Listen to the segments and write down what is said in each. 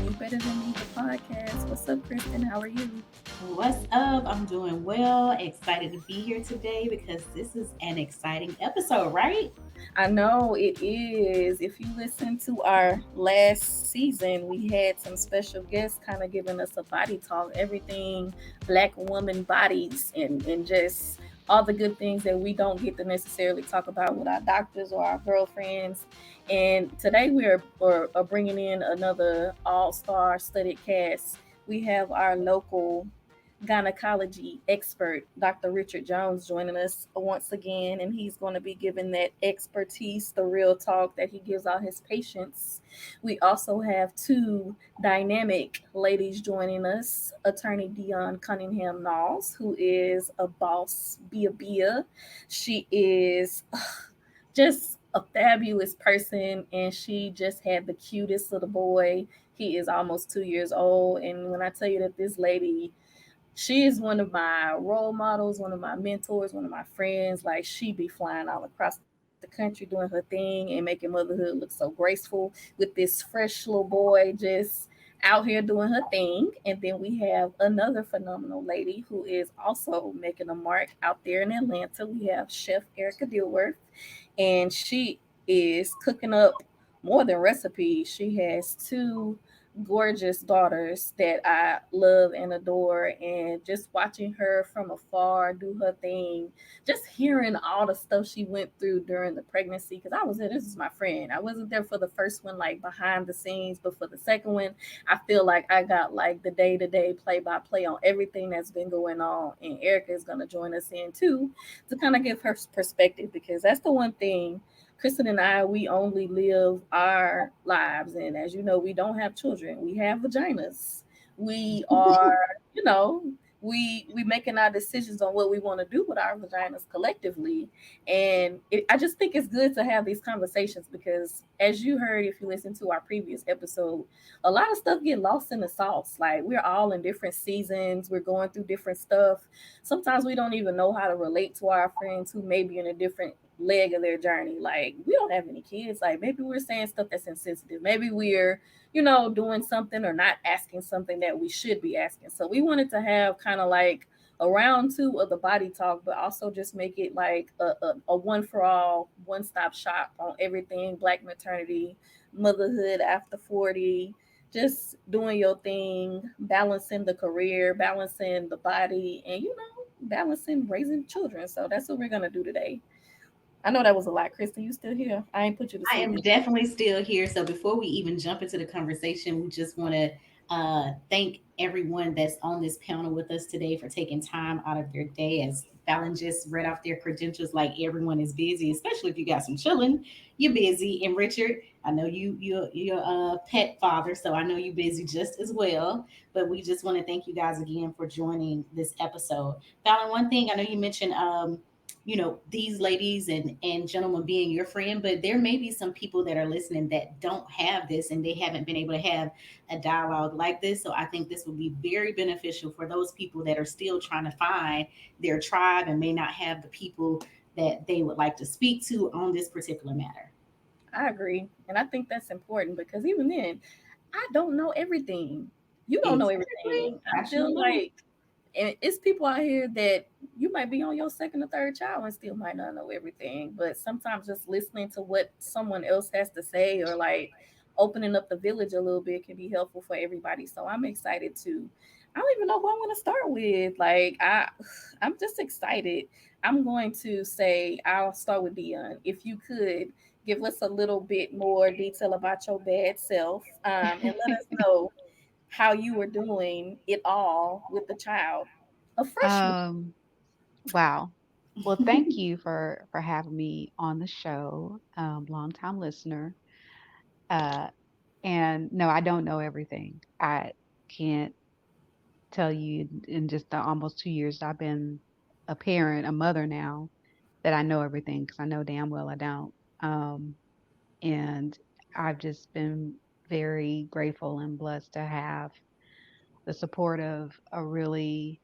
You Better Than Me, the podcast. What's up, Kristen? How are you? What's up? I'm doing well. Excited to be here today because this is an exciting episode, right? I know it is. If you listen to our last season, we had some special guests kind of giving us a body talk, everything Black woman bodies, and just all the good things that we don't get to necessarily talk about with our doctors or our girlfriends. And today we are bringing in another all-star studded cast. We have our local gynecology expert, Dr. Richard Jones, joining us once again, and he's going to be giving that expertise, the real talk that he gives all his patients. We also have two dynamic ladies joining us, attorney Deonne Cunningham-Nauls, who is a boss, Bia. She is just a fabulous person, and she just had the cutest little boy. He is almost 2 years old, and when I tell you that this lady, she is one of my role models, one of my mentors, one of my friends. Like, she be flying all across the country doing her thing and making motherhood look so graceful with this fresh little boy just out here doing her thing. And then we have another phenomenal lady who is also making a mark out there in Atlanta. We have Chef Erika Dilworth, and she is cooking up more than recipes. She has two gorgeous daughters that I love and adore, and just watching her from afar do her thing, just hearing all the stuff she went through during the pregnancy. Because I was there, this is my friend. I wasn't there for the first one, like behind the scenes, but for the second one, I feel like I got like the day to day, play by play on everything that's been going on. And Erica is going to join us in too to kind of give her perspective, because that's the one thing. Kristen and I, we only live our lives. And as you know, we don't have children. We have vaginas. We are, you know, we making our decisions on what we want to do with our vaginas collectively. And I just think it's good to have these conversations because, as you heard, if you listen to our previous episode, a lot of stuff get lost in the sauce. Like, we're all in different seasons. We're going through different stuff. Sometimes we don't even know how to relate to our friends who may be in a different leg of their journey. Like, we don't have any kids. Like, maybe we're saying stuff that's insensitive. Maybe we're, doing something or not asking something that we should be asking. So we wanted to have kind of like a round two of the body talk, but also just make it like a one for all, one stop shop on everything Black maternity, motherhood after 40, just doing your thing, balancing the career, balancing the body, and balancing raising children. So that's what we're gonna do today. I know that was a lot, Kristen. You still here? I ain't put you to I sleep. am definitely still here. So before we even jump into the conversation, we just want to thank everyone that's on this panel with us today for taking time out of their day. As Fallon just read off their credentials, like everyone is busy, especially if you got some children. You're busy, and Richard, I know you're a pet father, so I know you're busy just as well. But we just want to thank you guys again for joining this episode. Fallon, one thing I know you mentioned. These ladies and gentlemen being your friend, but there may be some people that are listening that don't have this and they haven't been able to have a dialogue like this. So I think this will be very beneficial for those people that are still trying to find their tribe and may not have the people that they would like to speak to on this particular matter. I agree. And I think that's important because even then, I don't know everything. You don't know Exactly. everything. I feel Absolutely. like, and it's people out here that you might be on your second or third child and still might not know everything. But sometimes just listening to what someone else has to say, or like opening up the village a little bit, can be helpful for everybody. So I'm excited to. I don't even know who I'm going to start with. Like, I'm just excited. I'm going to say I'll start with Dion. If you could give us a little bit more detail about your bad self, and let us know how you were doing it all with the child, a freshman. Um, wow. Well, thank you for having me on the show. Long time listener. Uh, and no, I don't know everything. I can't tell you in just the almost 2 years I've been a parent, a mother now, that I know everything because I know damn well I don't. And I've just been very grateful and blessed to have the support of a really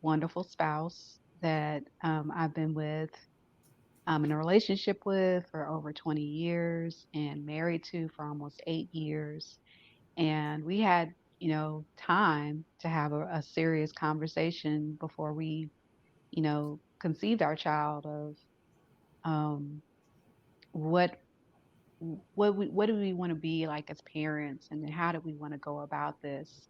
wonderful spouse that I've been with, in a relationship with for over 20 years and married to for almost 8 years. And we had, time to have a serious conversation before we, conceived our child of um, what what do we want to be like as parents, and then how do we want to go about this.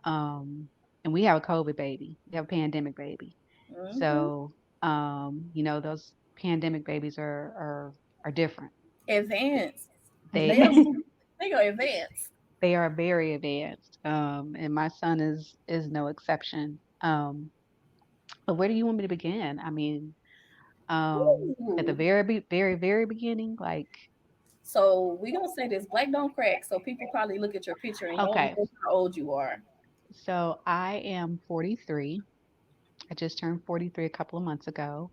Um, and we have a COVID baby, we have a pandemic baby. Hmm. So, those pandemic babies are different. Advanced. They They are they are advanced. they are very advanced. And my son is no exception. But where do you want me to begin? I mean, at the Ooh. very, very beginning, like, So we gonna say this: black don't crack. So people probably look at your picture and don't okay, know how old you are. so I am 43. I just turned 43 a couple of months ago.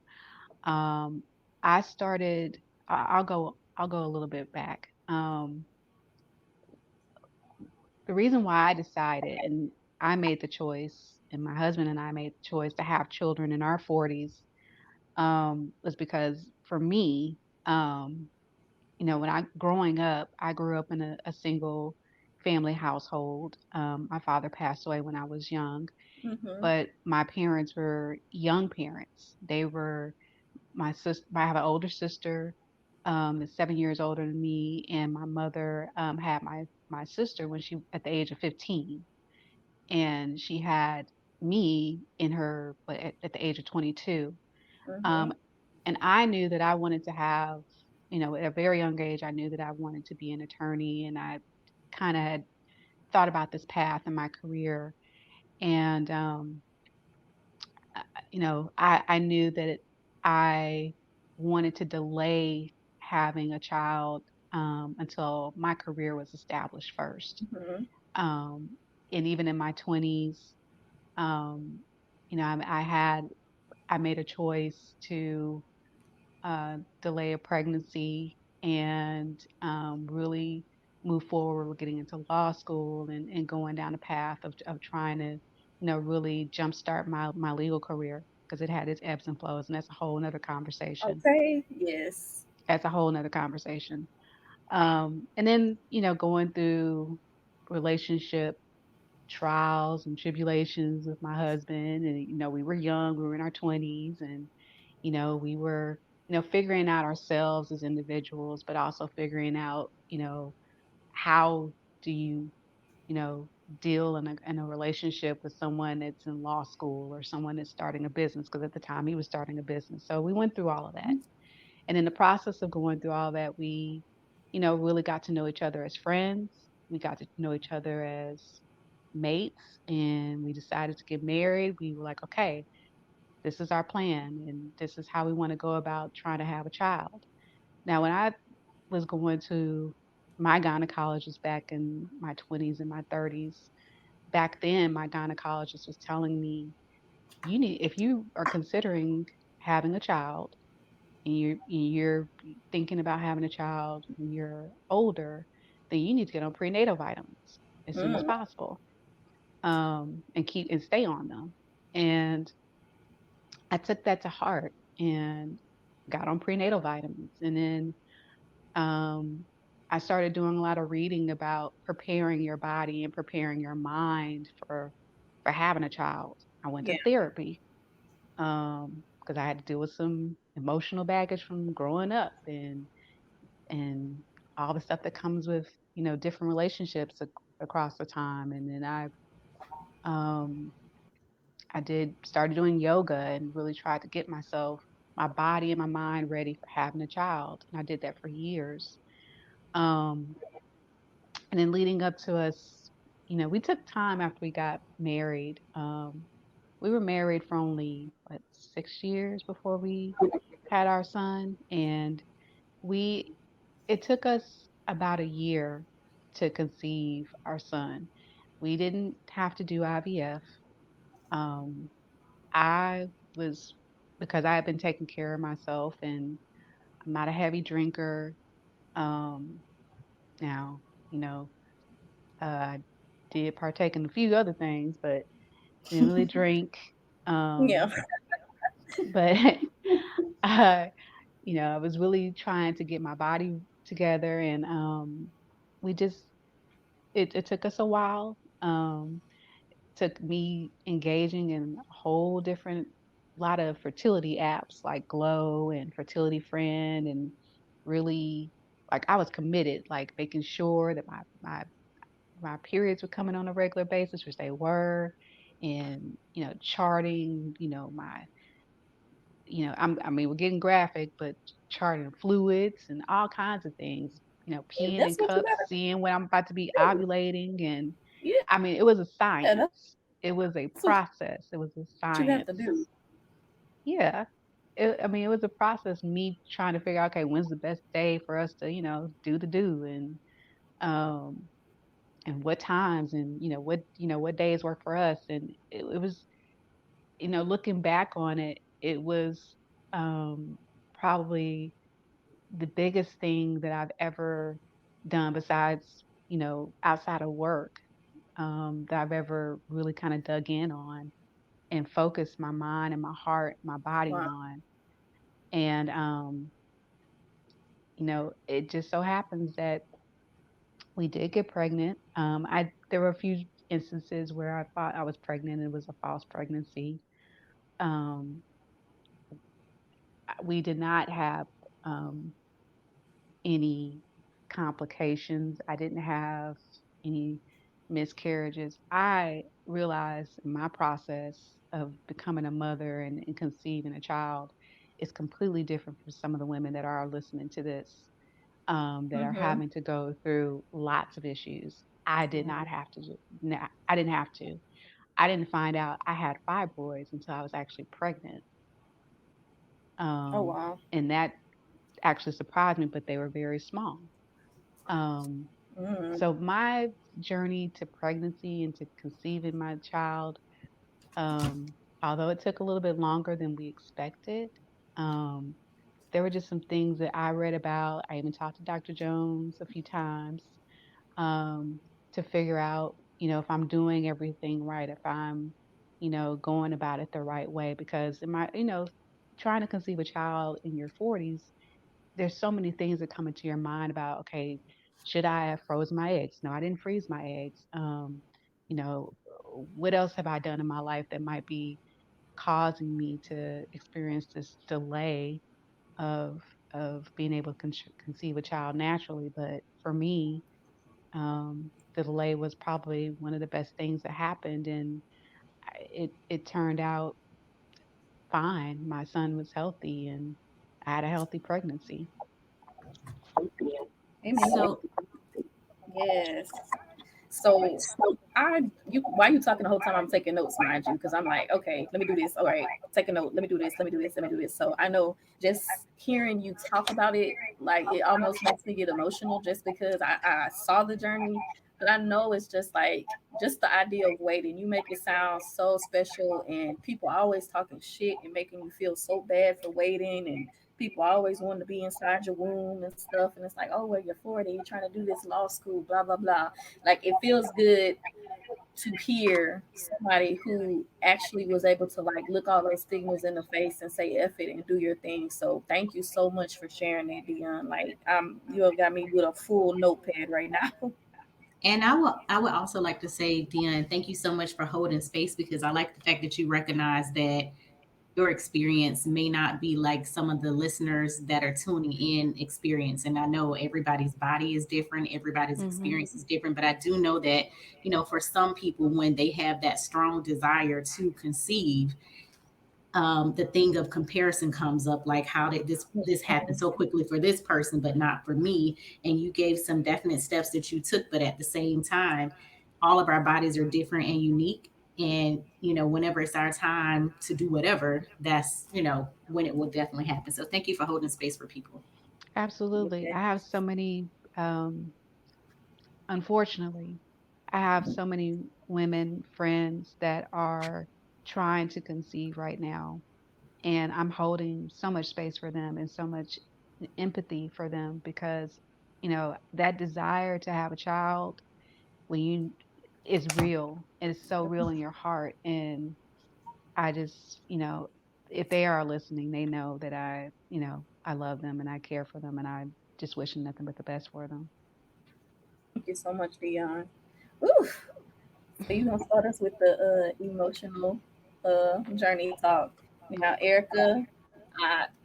Um, I started. I'll go a little bit back. The reason why I decided, and I made the choice, and my husband and I made the choice to have children in our 40s, was because for me, when I growing up, I grew up in a single family household. My father passed away when I was young, Mm-hmm. but my parents were young parents. They were my sister. I have an older sister, that's 7 years older than me, and my mother had my sister when she at the age of 15, and she had me in her at the age of 22. Mm-hmm. Um, and I knew that I wanted to have, at a very young age, I knew that I wanted to be an attorney, and I kind of had thought about this path in my career. And, I knew that I wanted to delay having a child until my career was established first. Mm-hmm. Um, and even in my 20s, um, I made a choice to delay a pregnancy and really move forward with getting into law school and going down a path of trying to, really jumpstart my legal career because it had its ebbs and flows. And that's a whole nother conversation. Okay. Yes. That's a whole nother conversation. And then, going through relationship trials and tribulations with my husband. And, we were young, we were in our 20s, and, we were, figuring out ourselves as individuals, but also figuring out, how do you, you know, deal in a relationship with someone that's in law school or someone that's starting a business. Because at the time he was starting a business. So we went through all of that. And in the process of going through all that, we, really got to know each other as friends. We got to know each other as mates, and we decided to get married. We were like, okay, this is our plan, and this is how we want to go about trying to have a child. Now, when I was going to my gynecologist back in my 20s and my 30s, back then, my gynecologist was telling me, if you are considering having a child, and you're thinking about having a child when you're older, then you need to get on prenatal vitamins as soon as Mm. possible, and stay on them. And I took that to heart and got on prenatal vitamins. And then I started doing a lot of reading about preparing your body and preparing your mind for having a child. I went to Yeah. therapy because I had to deal with some emotional baggage from growing up, and all the stuff that comes with, different relationships across the time. And then um I did started doing yoga and really tried to get my body and my mind ready for having a child. And I did that for years. Um, and then leading up to us, we took time after we got married. We were married for only 6 years before we had our son, and we it took us about a year to conceive our son. We didn't have to do IVF. Um, I was because I had been taking care of myself, and I'm not a heavy drinker. Um, now, you know, I did partake in a few other things, but didn't really drink. Yeah. Um, but I, I was really trying to get my body together, and we just it took us a while. Took me engaging in a whole different lot of fertility apps like Glow and Fertility Friend, and really, like, I was committed, like making sure that my periods were coming on a regular basis, which they were, and charting, my I mean, we're getting graphic, but charting fluids and all kinds of things, And peeing in that's what you cups, gotta seeing when I'm about to be do. ovulating. And Yeah, I mean, it was a that's science. It was a what process. It was a you have to science. do. Yeah. I mean, it was a process, me trying to figure out, okay, when's the best day for us to, do the do, um, and what times, and, what days work for us. And it was, looking back on it, it was, probably the biggest thing that I've ever done besides, outside of work, that I've ever really kind of dug in on and focused my mind and my heart, my body Wow. on. And, it just so happens that we did get pregnant. There were a few instances where I thought I was pregnant. It was a false pregnancy. Um, we did not have, um, any complications. I didn't have any miscarriages. I realized in my process of becoming a mother and conceiving a child is completely different from some of the women that are listening to this, that are Mm-hmm. having to go through lots of issues. I did Mm. not have to. I didn't have to. I didn't find out I had fibroids until I was actually pregnant. Oh Um, wow. and that actually surprised me, but they were very small. Um, Mm. so my journey to pregnancy and to conceiving my child, although it took a little bit longer than we expected, um, there were just some things that I read about. I even talked to Dr. Jones a few times, um, to figure out, if I'm doing everything right, if I'm, going about it the right way. Because in my, trying to conceive a child in your 40s, there's so many things that come into your mind about, okay, should I have frozen my eggs? No, I didn't freeze my eggs. You know, what else have I done in my life that might be causing me to experience this delay of being able to conceive a child naturally? But for me, the delay was probably one of the best things that happened, and it turned out fine. My son was healthy, and I had a healthy pregnancy. Amen. So Yes. So while you talking the whole time I'm taking notes, mind you, because I'm like, okay, let me do this. All right, take a note. Let me do this. Let me do this. Let me do this. So I know just hearing you talk about it, like it almost makes me get emotional just because I saw the journey, but I know it's just like just the idea of waiting. You make it sound so special, and people always talking shit and making you feel so bad for waiting, and people always want to be inside your womb and stuff. And it's like, oh, well, you're 40, you're trying to do this law school, blah, blah, blah. Like, it feels good to hear somebody who actually was able to, like, look all those stigmas in the face and say, F it and do your thing. So, thank you so much for sharing that, Deonne. Like, you have got me with a full notepad right now. And I would also like to say, Deanne, thank you so much for holding space, because I like the fact that you recognize that your experience may not be like some of the listeners that are tuning in experience. And I know everybody's body is different, everybody's Hmm. experience is different, but I do know that, for some people, when they have that strong desire to conceive, the thing of comparison comes up, like, how did this happen so quickly for this person but not for me? And you gave some definite steps that you took, but at the same time, all of our bodies are different and unique. And whenever it's our time to do whatever, that's when it will definitely happen. So thank you for holding space for people. Absolutely. I have so many, unfortunately, I have so many women friends that are trying to conceive right now. And I'm holding so much space for them and so much empathy for them because, that desire to have a child when you is real, and it's so real in your heart. And I just, if they are listening, they know that I love them and I care for them, and I just wishing nothing but the best for them. Thank you so much, Deonne. Oof. So you gonna start us with the emotional journey talk. Now, Erica,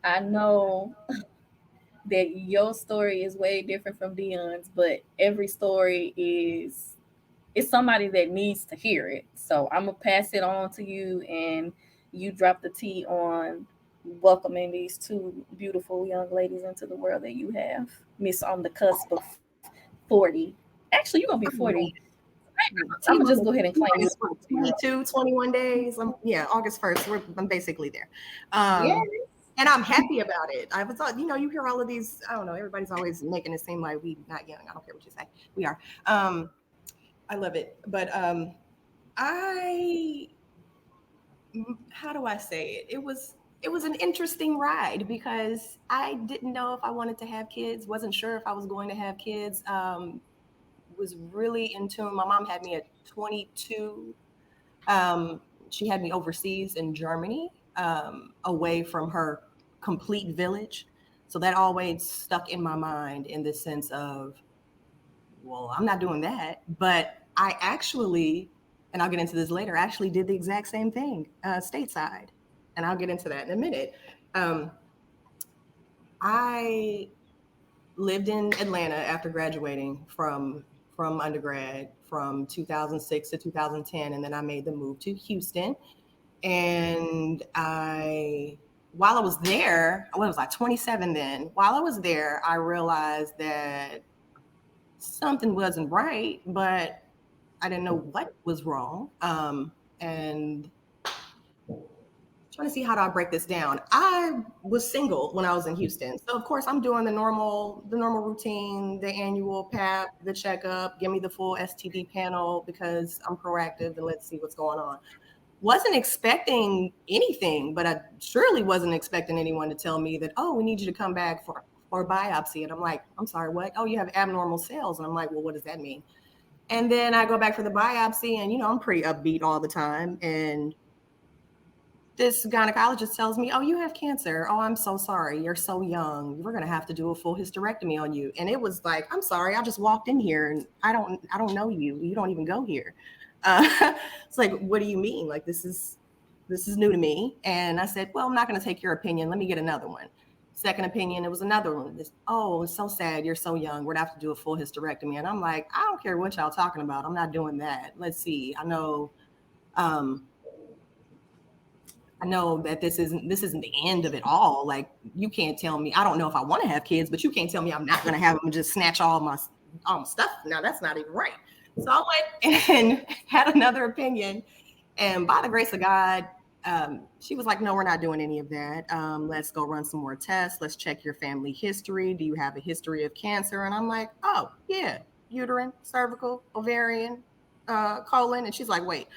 I know that your story is way different from Deonne's, but every story is somebody that needs to hear it. So I'm gonna pass it on to you, and you drop the tea on welcoming these two beautiful young ladies into the world that you have. Miss on the cusp of 40. Actually, you're gonna be 40. I'm gonna just go ahead and claim you. Is what, 22, 21 days. Yeah, August 1st. I'm basically there. Yes. And I'm happy about it. I was, you hear all of these, I don't know, everybody's always making it seem like we not young. I don't care what you say. We are. I love it. But I, how do I say it? It was an interesting ride because I didn't know if I wanted to have kids, wasn't sure if I was going to have kids. Was really in tune. My mom had me at 22. She had me overseas in Germany, away from her complete village. So that always stuck in my mind in the sense of, well, I'm not doing that. But I actually, and I'll get into this later, actually did the exact same thing stateside. And I'll get into that in a minute. I lived in Atlanta after graduating from undergrad from 2006 to 2010, and then I made the move to Houston. And while I was there, I was like 27 then. While I was there, I realized that something wasn't right, but I didn't know what was wrong. And trying to see how do I break this down. I was single when I was in Houston. So of course I'm doing the normal routine, the annual PAP, the checkup, give me the full STD panel because I'm proactive and let's see what's going on. Wasn't expecting anything, but I surely wasn't expecting anyone to tell me that, oh, we need you to come back for a biopsy. And I'm like, I'm sorry, what? Oh, you have abnormal cells. And I'm like, well, what does that mean? And then I go back for the biopsy and, I'm pretty upbeat all the time. And this gynecologist tells me, oh, you have cancer. Oh, I'm so sorry. You're so young. We're going to have to do a full hysterectomy on you. And it was like, I'm sorry. I just walked in here and I don't know you. You don't even go here. It's like, what do you mean? Like, this is new to me. And I said, well, I'm not going to take your opinion. Let me get another one. Second opinion, it was another one. Oh, it's so sad. You're so young. We're going to have to do a full hysterectomy. And I'm like, I don't care what y'all talking about. I'm not doing that. Let's see. I know that this isn't the end of it all. Like, you can't tell me, I don't know if I want to have kids, but you can't tell me I'm not going to have them and just snatch all my stuff. Now that's not even right. So I went and had another opinion. And by the grace of God, she was like, no, we're not doing any of that. Let's go run some more tests. Let's check your family history. Do you have a history of cancer? And I'm like, oh, yeah, uterine, cervical, ovarian, colon. And she's like, wait,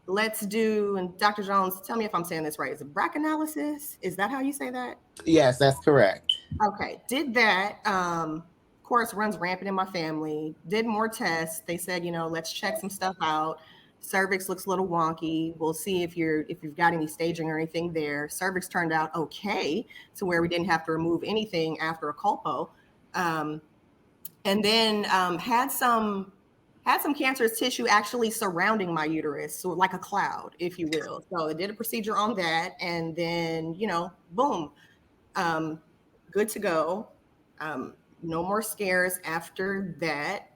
let's do, and Dr. Jones, tell me if I'm saying this right. Is it BRCA-analysis? Is that how you say that? Yes, that's correct. Okay, did that. Of course, runs rampant in my family. Did more tests. They said, let's check some stuff out. Cervix looks a little wonky. We'll see if you've got any staging or anything there. Cervix turned out okay, to where we didn't have to remove anything after a colpo. And then had some cancerous tissue actually surrounding my uterus, so like a cloud, if you will. So they did a procedure on that, and then, boom, good to go. No more scares after that.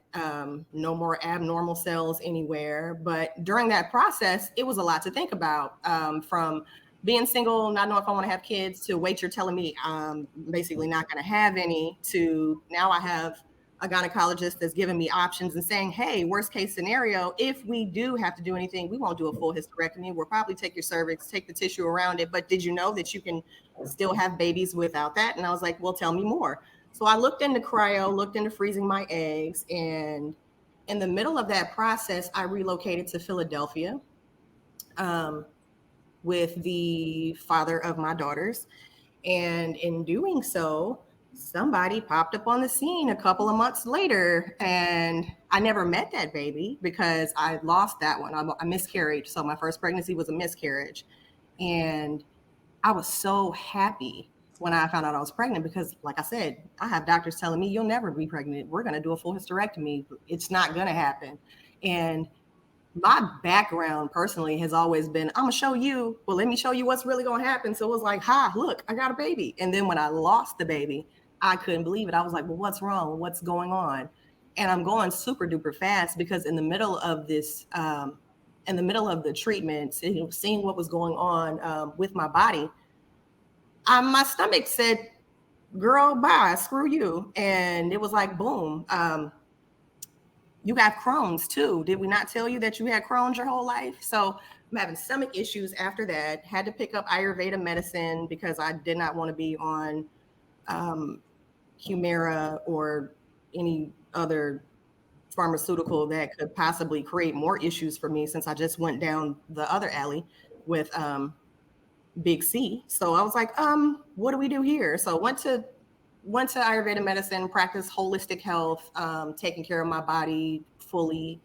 No more abnormal cells anywhere. But during that process, it was a lot to think about, from being single, not knowing if I want to have kids, to wait, you're telling me I'm basically not going to have any, to now I have a gynecologist that's giving me options and saying, hey, worst case scenario, if we do have to do anything, we won't do a full hysterectomy. We'll probably take your cervix, take the tissue around it. But did you know that you can still have babies without that? And I was like, well, tell me more. So I looked into cryo, looked into freezing my eggs. And in the middle of that process, I relocated to Philadelphia with the father of my daughters. And in doing so, somebody popped up on the scene a couple of months later, and I never met that baby because I lost that one. I miscarried. So my first pregnancy was a miscarriage. And I was so happy when I found out I was pregnant because, like I said, I have doctors telling me you'll never be pregnant. We're going to do a full hysterectomy. It's not going to happen. And my background personally has always been, I'm gonna show you, well, let me show you what's really gonna happen. So it was like, hi, look, I got a baby. And then when I lost the baby, I couldn't believe it. I was like, well, what's wrong? What's going on? And I'm going super duper fast because in the middle of this, in the middle of the treatment, seeing what was going on with my body, my stomach said, girl, bye, screw you. And it was like, boom. You have Crohn's too. Did we not tell you that you had Crohn's your whole life? So I'm having stomach issues after that. Had to pick up Ayurveda medicine because I did not want to be on Humira or any other pharmaceutical that could possibly create more issues for me, since I just went down the other alley with Big C. So I was like, what do we do here? So went to Ayurveda medicine, practiced holistic health, taking care of my body fully,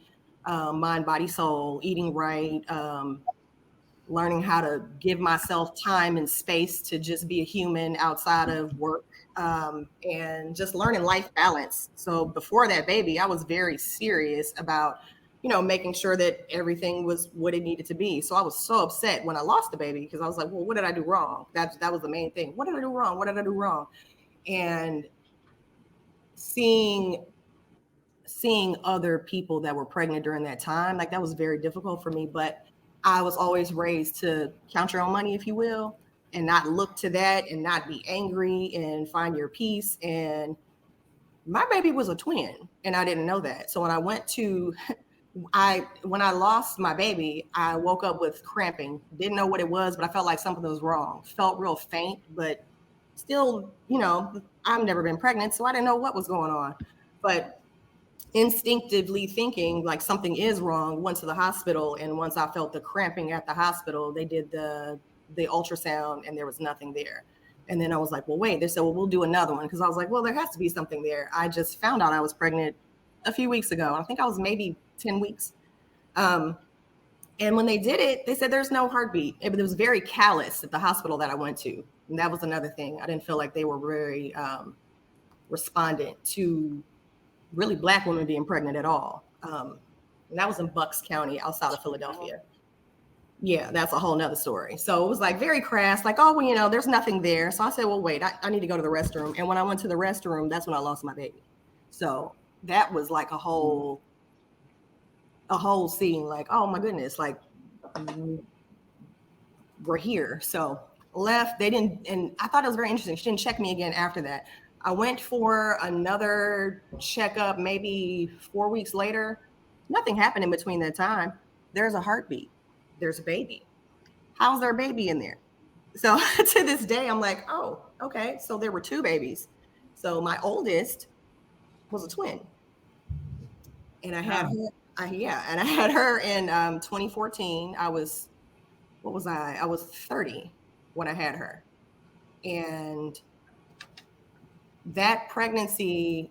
mind, body, soul, eating right, learning how to give myself time and space to just be a human outside of work, and just learning life balance. So before that baby, I was very serious about, making sure that everything was what it needed to be. So I was so upset when I lost the baby because I was like, well, what did I do wrong? That was the main thing. What did I do wrong? What did I do wrong? And seeing other people that were pregnant during that time, like that was very difficult for me. But I was always raised to count your own money, if you will, and not look to that and not be angry and find your peace. And my baby was a twin and I didn't know that. So when when I lost my baby, I woke up with cramping. Didn't know what it was, but I felt like something was wrong. Felt real faint, but still, I've never been pregnant, so I didn't know what was going on. But instinctively thinking like something is wrong, went to the hospital, and once I felt the cramping at the hospital, they did the ultrasound and there was nothing there. And then I was like, well, wait, they said, well, we'll do another one, because I was like, well, there has to be something there. I just found out I was pregnant a few weeks ago. I think I was maybe 10 weeks. And when they did it, they said there's no heartbeat. It was very callous at the hospital that I went to. And that was another thing. I didn't feel like they were very respondent to really Black women being pregnant at all. And that was in Bucks County outside of Philadelphia. Yeah, that's a whole nother story. So it was like very crass, like, oh, well, there's nothing there. So I said, well, wait, I need to go to the restroom. And when I went to the restroom, that's when I lost my baby. So that was like a whole scene, like, oh my goodness, like we're here. So left, they didn't, and I thought it was very interesting. She didn't check me again after that. I went for another checkup maybe 4 weeks later. Nothing happened in between that time. There's a heartbeat. There's a baby. How's there a baby in there? So to this day, I'm like, oh, okay. So there were two babies. So my oldest was a twin. And I had her, and I had her in 2014. I was 30 when I had her. And that pregnancy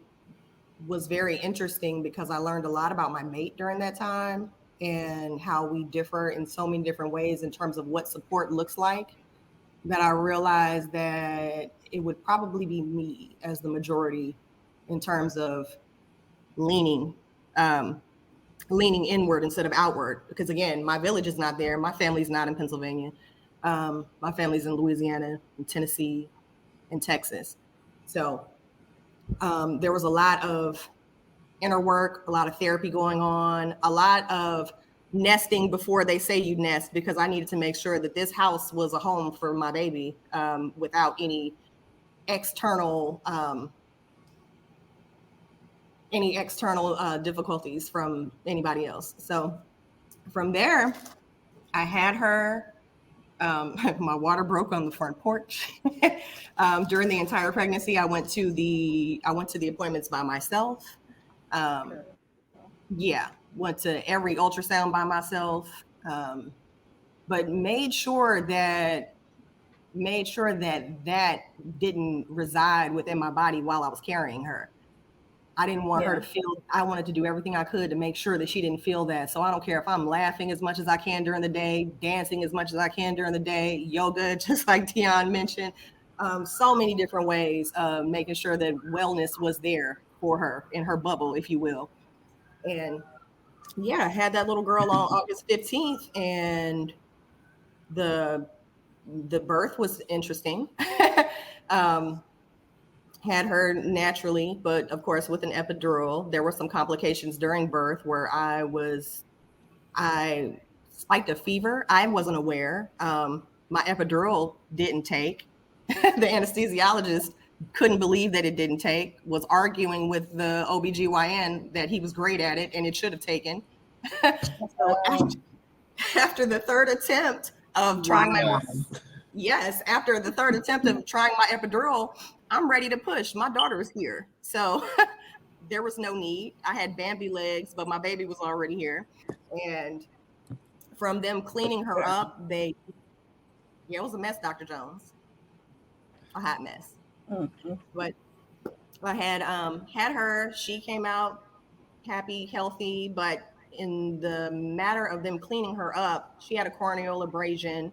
was very interesting because I learned a lot about my mate during that time and how we differ in so many different ways in terms of what support looks like, that I realized that it would probably be me as the majority in terms of leaning inward instead of outward. Because again, my village is not there. My family's not in Pennsylvania. My family's in Louisiana, in Tennessee, and Texas. So there was a lot of inner work, a lot of therapy going on, a lot of nesting before they say you nest, because I needed to make sure that this house was a home for my baby without any external difficulties from anybody else. So from there, I had her. My water broke on the front porch. During the entire pregnancy, I went to the appointments by myself. Went to every ultrasound by myself, but made sure that didn't reside within my body while I was carrying her. I didn't want her to feel, I wanted to do everything I could to make sure that she didn't feel that. So I don't care if I'm laughing as much as I can during the day, dancing as much as I can during the day, yoga, just like Deonne mentioned, so many different ways of making sure that wellness was there for her in her bubble, if you will. And yeah, I had that little girl on August 15th, and the birth was interesting. um, had her naturally, but of course with an epidural. There were some complications during birth where I spiked a fever. I wasn't aware. My epidural didn't take. The anesthesiologist couldn't believe that it didn't take, was arguing with the OBGYN that he was great at it and it should have taken. So after the third attempt of trying after the third attempt of trying my epidural, I'm ready to push. My daughter is here. So there was no need. I had Bambi legs, but my baby was already here. And from them cleaning her up, it was a mess, Dr. Jones. A hot mess. Mm-hmm. But I had her. She came out happy, healthy, but in the matter of them cleaning her up, she had a corneal abrasion.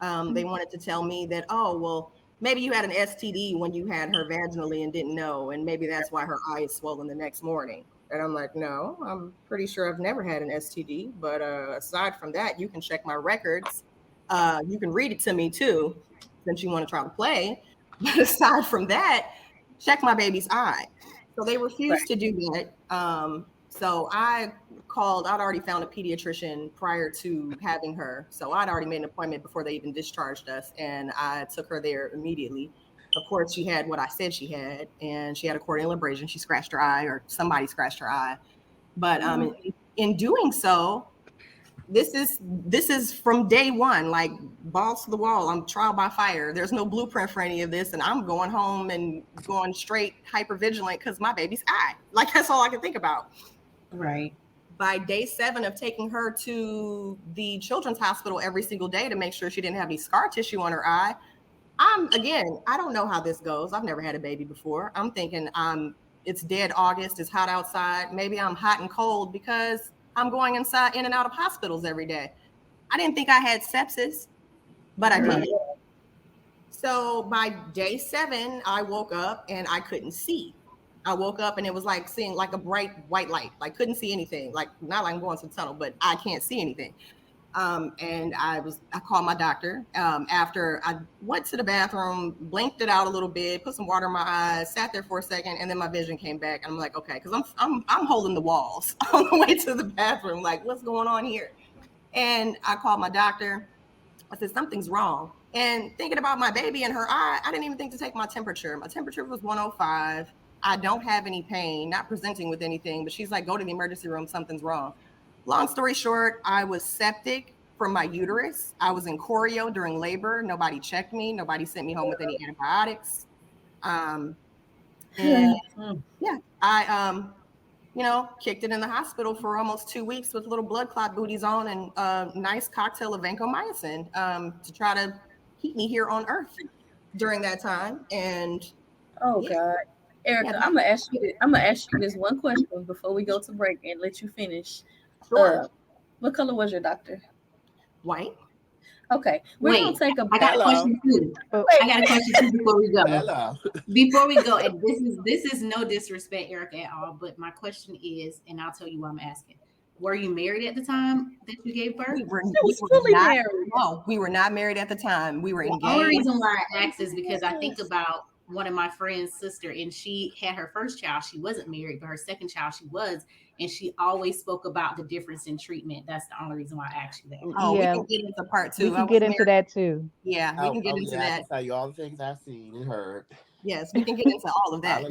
They wanted to tell me that, oh, well, maybe you had an STD when you had her vaginally and didn't know, and maybe that's why her eye is swollen the next morning. And I'm like, no, I'm pretty sure I've never had an STD. But aside from that, you can check my records. You can read it to me too, since you want to try to play. But aside from that, check my baby's eye. So they refused to do that. So I'd already found a pediatrician prior to having her. So I'd already made an appointment before they even discharged us. And I took her there immediately. Of course, she had what I said she had, and she had a corneal abrasion. She scratched her eye, or somebody scratched her eye. But in doing so, this is from day one, like balls to the wall. I'm trial by fire. There's no blueprint for any of this, and I'm going home and going straight hypervigilant because my baby's eye. Like, that's all I can think about. Right. By day 7 of taking her to the children's hospital every single day to make sure she didn't have any scar tissue on her eye, I don't know how this goes. I've never had a baby before. I'm thinking it's dead August, it's hot outside. Maybe I'm hot and cold because I'm going in and out of hospitals every day. I didn't think I had sepsis, but I did. So by day 7, I woke up and I couldn't see. I woke up and it was like seeing like a bright white light. Like, couldn't see anything. Like, not like I'm going to the tunnel, but I can't see anything. And I called my doctor after I went to the bathroom, blinked it out a little bit, put some water in my eyes, sat there for a second, and then my vision came back. And I'm like, okay, because I'm holding the walls on the way to the bathroom. Like, what's going on here? And I called my doctor. I said, something's wrong. And thinking about my baby and her eye, I didn't even think to take my temperature. My temperature was 105. I don't have any pain, not presenting with anything, but she's like, go to the emergency room, something's wrong. Long story short, I was septic from my uterus. I was in choreo during labor. Nobody checked me. Nobody sent me home with any antibiotics. And yeah, I, kicked it in the hospital for almost 2 weeks with little blood clot booties on and a nice cocktail of vancomycin to try to keep me here on Earth during that time. And God. Erika, I'm gonna ask you this one question before we go to break and let you finish. Sure. What color was your doctor? White. Okay. We're gonna take a I got a question too. I got a question too before we go. Hello. Before we go, and this is no disrespect, Erika, at all, but my question is, and I'll tell you why I'm asking. Were you married at the time that you gave birth? We were fully married. No, we were not married at the time. We were engaged. The only reason why I asked is because I think about one of my friend's sister, and she had her first child. She wasn't married, but her second child she was, and she always spoke about the difference in treatment. That's the only reason why I asked you that. Oh, yeah. We can get into part 2. We can get into that too. Yeah, we can get into that. I can tell you all the things I've seen and heard. Yes, we can get into all of that.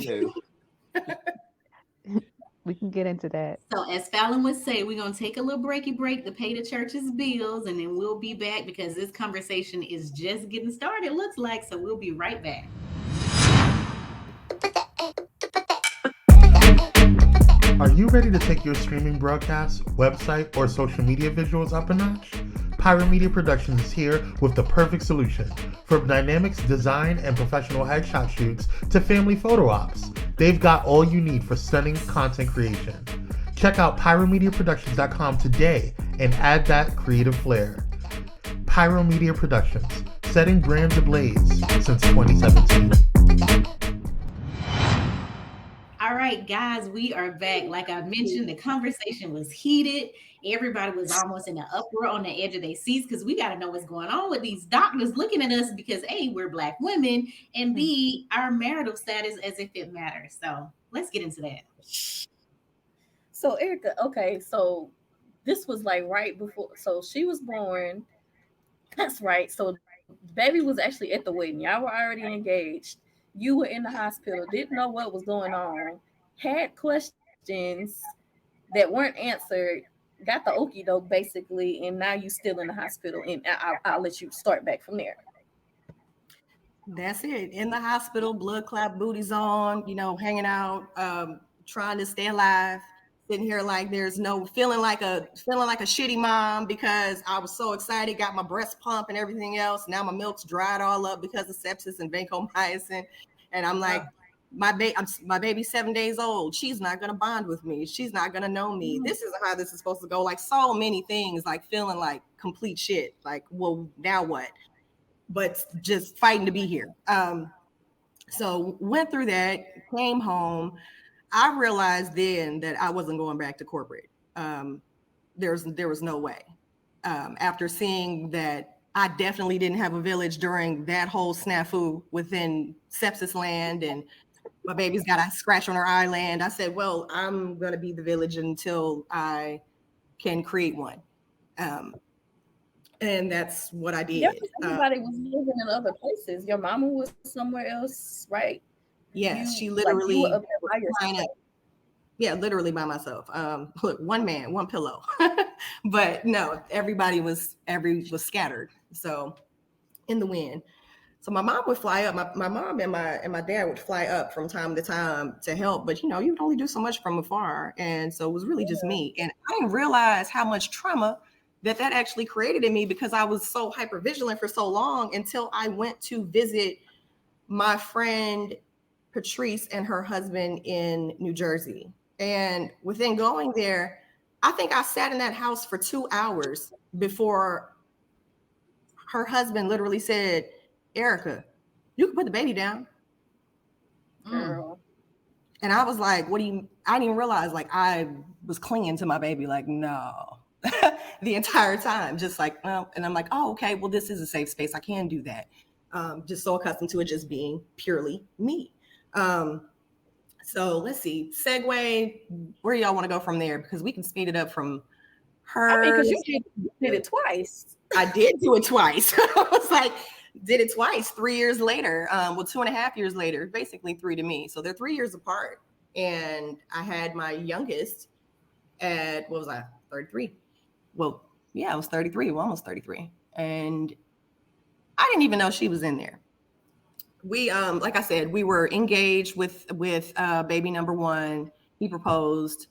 We can get into that. So as Fallon would say, we're going to take a little breaky break to pay the church's bills, and then we'll be back because this conversation is just getting started, it looks like. So we'll be right back. Are you ready to take your streaming broadcast, website, or social media visuals up a notch? Pyro Media Productions is here with the perfect solution. From dynamics, design, and professional headshot shoots to family photo ops, they've got all you need for stunning content creation. Check out pyromediaproductions.com today and add that creative flair. Pyro Media Productions, setting brands ablaze since 2017. All right, right, guys, we are back. Like I mentioned, the conversation was heated. Everybody was almost in the uproar on the edge of their seats because we got to know what's going on with these doctors looking at us because A, we're Black women, and B, our marital status as if it matters. So let's get into that. So Erika, okay, so this was like right before, so she was born. That's right. So baby was actually at the wedding. Y'all were already engaged. You were in the hospital, didn't know what was going on, had questions that weren't answered, got the okey doke basically, and now you still in the hospital. And I'll let you start back from there. That's it. In the hospital, blood clot booties on, hanging out, trying to stay alive, sitting here like there's no feeling like a shitty mom because I was so excited, got my breast pump and everything else. Now my milk's dried all up because of sepsis and vancomycin. And I'm like, my baby's 7 days old. She's not gonna bond with me. She's not gonna know me. This isn't how this is supposed to go. Like so many things, like feeling like complete shit. Like, well, now what? But just fighting to be here. So went through that, came home. I realized then that I wasn't going back to corporate. There was no way. After seeing that I definitely didn't have a village during that whole snafu within sepsis land, and my baby's got a scratch on her eyelid, I said, well, I'm going to be the village until I can create one. And that's what I Yeah, did. everybody was living in other places. Your mama was somewhere else, right? Yes, she You literally were up there by trying yourself. to, yeah, literally by myself. Look, one man, one pillow. But no, everybody was scattered. So in the wind. So my mom would fly up. My mom and my dad would fly up from time to time to help, but you would only do so much from afar. And so it was really just me. And I didn't realize how much trauma that actually created in me because I was so hyper vigilant for so long until I went to visit my friend Patrice and her husband in New Jersey. And within going there, I think I sat in that house for 2 hours before her husband literally said, Erika, you can put the baby down. Girl. And I was like, I didn't even realize like I was clinging to my baby, like, no, the entire time. Just like, well, and I'm like, oh, okay, well, this is a safe space. I can do that. Just so accustomed to it just being purely me. So let's see, segue, where y'all want to go from there? Because we can speed it up from I mean, her. because you did it twice. I did do it twice. I was like, did it twice 3 years later. 2.5 years later, basically 3 to me. So they're 3 years apart. And I had my youngest at, what was I, 33? Well, yeah, I was 33, well, almost 33. And I didn't even know she was in there. We, like I said, we were engaged with baby number one. He proposed,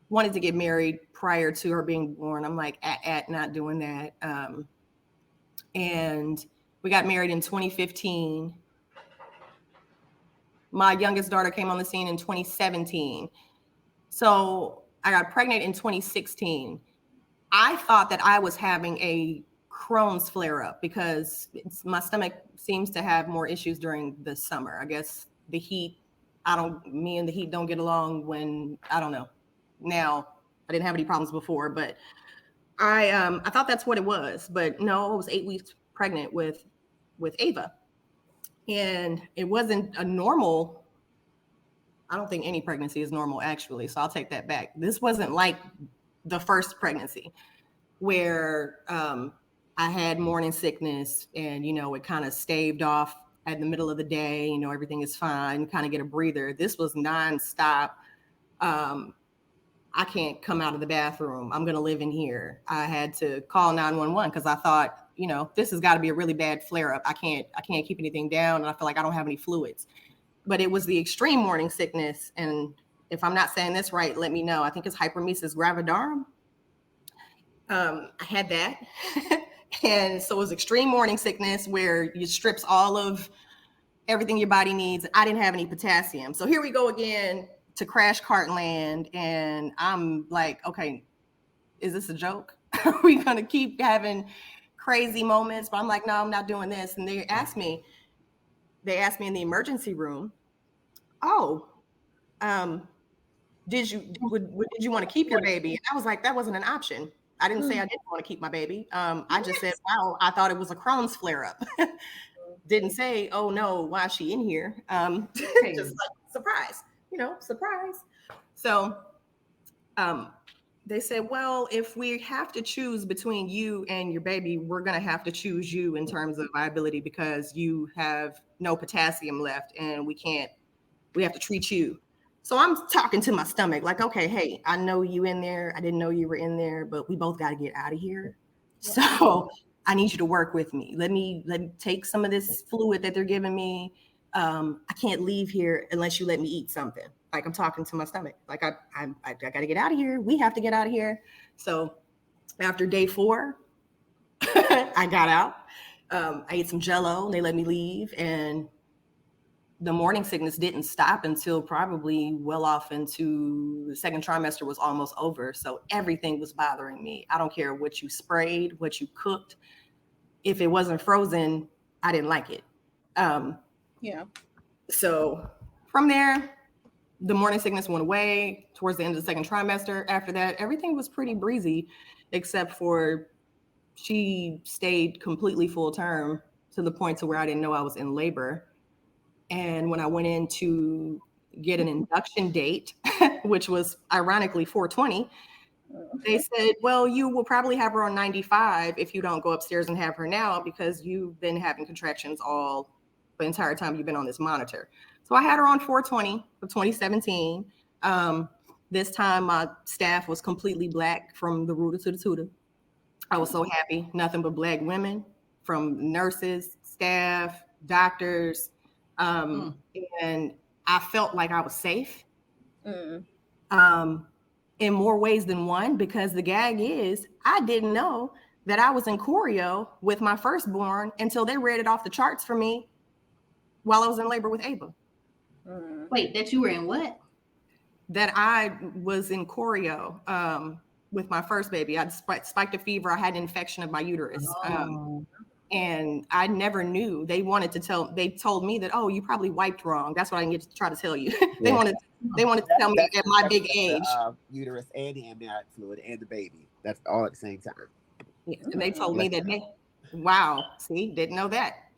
wanted to get married prior to her being born. I'm like, not doing that. And we got married in 2015. My youngest daughter came on the scene in 2017. So I got pregnant in 2016. I thought that I was having a Crohn's flare up because my stomach seems to have more issues during the summer. I guess the heat, me and the heat don't get along I don't know. Now, I didn't have any problems before, but I thought that's what it was. But no, I was 8 weeks pregnant with Ava. And it wasn't a normal, I don't think any pregnancy is normal actually. So I'll take that back. This wasn't like the first pregnancy where I had morning sickness and, it kind of staved off at the middle of the day, everything is fine, kind of get a breather. This was nonstop. I can't come out of the bathroom. I'm going to live in here. I had to call 911 because I thought, this has got to be a really bad flare up. I can't keep anything down. And I feel like I don't have any fluids, but it was the extreme morning sickness. And if I'm not saying this right, let me know. I think it's hyperemesis gravidarum. I had that. And so it was extreme morning sickness where it strips all of everything your body needs. I didn't have any potassium. So here we go again to crash cart land. And I'm like, okay, is this a joke? Are we going to keep having crazy moments? But I'm like, no, I'm not doing this. And they asked me in the emergency room, did you want to keep your baby? And I was like, that wasn't an option. I didn't say I didn't want to keep my baby. I just said, wow, I thought it was a Crohn's flare up. Didn't say, oh no, why is she in here? Just like surprise, surprise. So they said, well, if we have to choose between you and your baby, we're going to have to choose you in terms of viability because you have no potassium left and we have to treat you. So I'm talking to my stomach like, okay, hey, I know you in there. I didn't know you were in there, but we both got to get out of here. So I need you to work with me. Let me take some of this fluid that they're giving me. I can't leave here unless you let me eat something. Like I'm talking to my stomach. Like I got to get out of here. We have to get out of here. So after day 4, I got out. I ate some Jell-O and they let me leave. And the morning sickness didn't stop until probably well off into the second trimester was almost over. So everything was bothering me. I don't care what you sprayed, what you cooked. If it wasn't frozen, I didn't like it. So from there, the morning sickness went away towards the end of the second trimester. After that, everything was pretty breezy, except for she stayed completely full term to the point to where I didn't know I was in labor. And when I went in to get an induction date, which was ironically 4/20, they said, well, you will probably have her on 95 if you don't go upstairs and have her now because you've been having contractions all the entire time you've been on this monitor. So I had her on 4/20 of 2017. This time my staff was completely Black from the rooter to the tutor. I was so happy. Nothing but Black women, from nurses, staff, doctors. And I felt like I was safe in more ways than one, because the gag is I didn't know that I was in choreo with my firstborn until they read it off the charts for me while I was in labor with Ava. Wait, that you were in what? That I was in choreo with my first baby. I spiked a fever. I had an infection of my uterus. And I never knew. They told me that, oh, you probably wiped wrong. That's what I get to try to tell you. They wanted to tell me at my big age. Uterus and the amniotic fluid and the baby. That's all at the same time. Yeah, and they told me that, wow, see, didn't know that.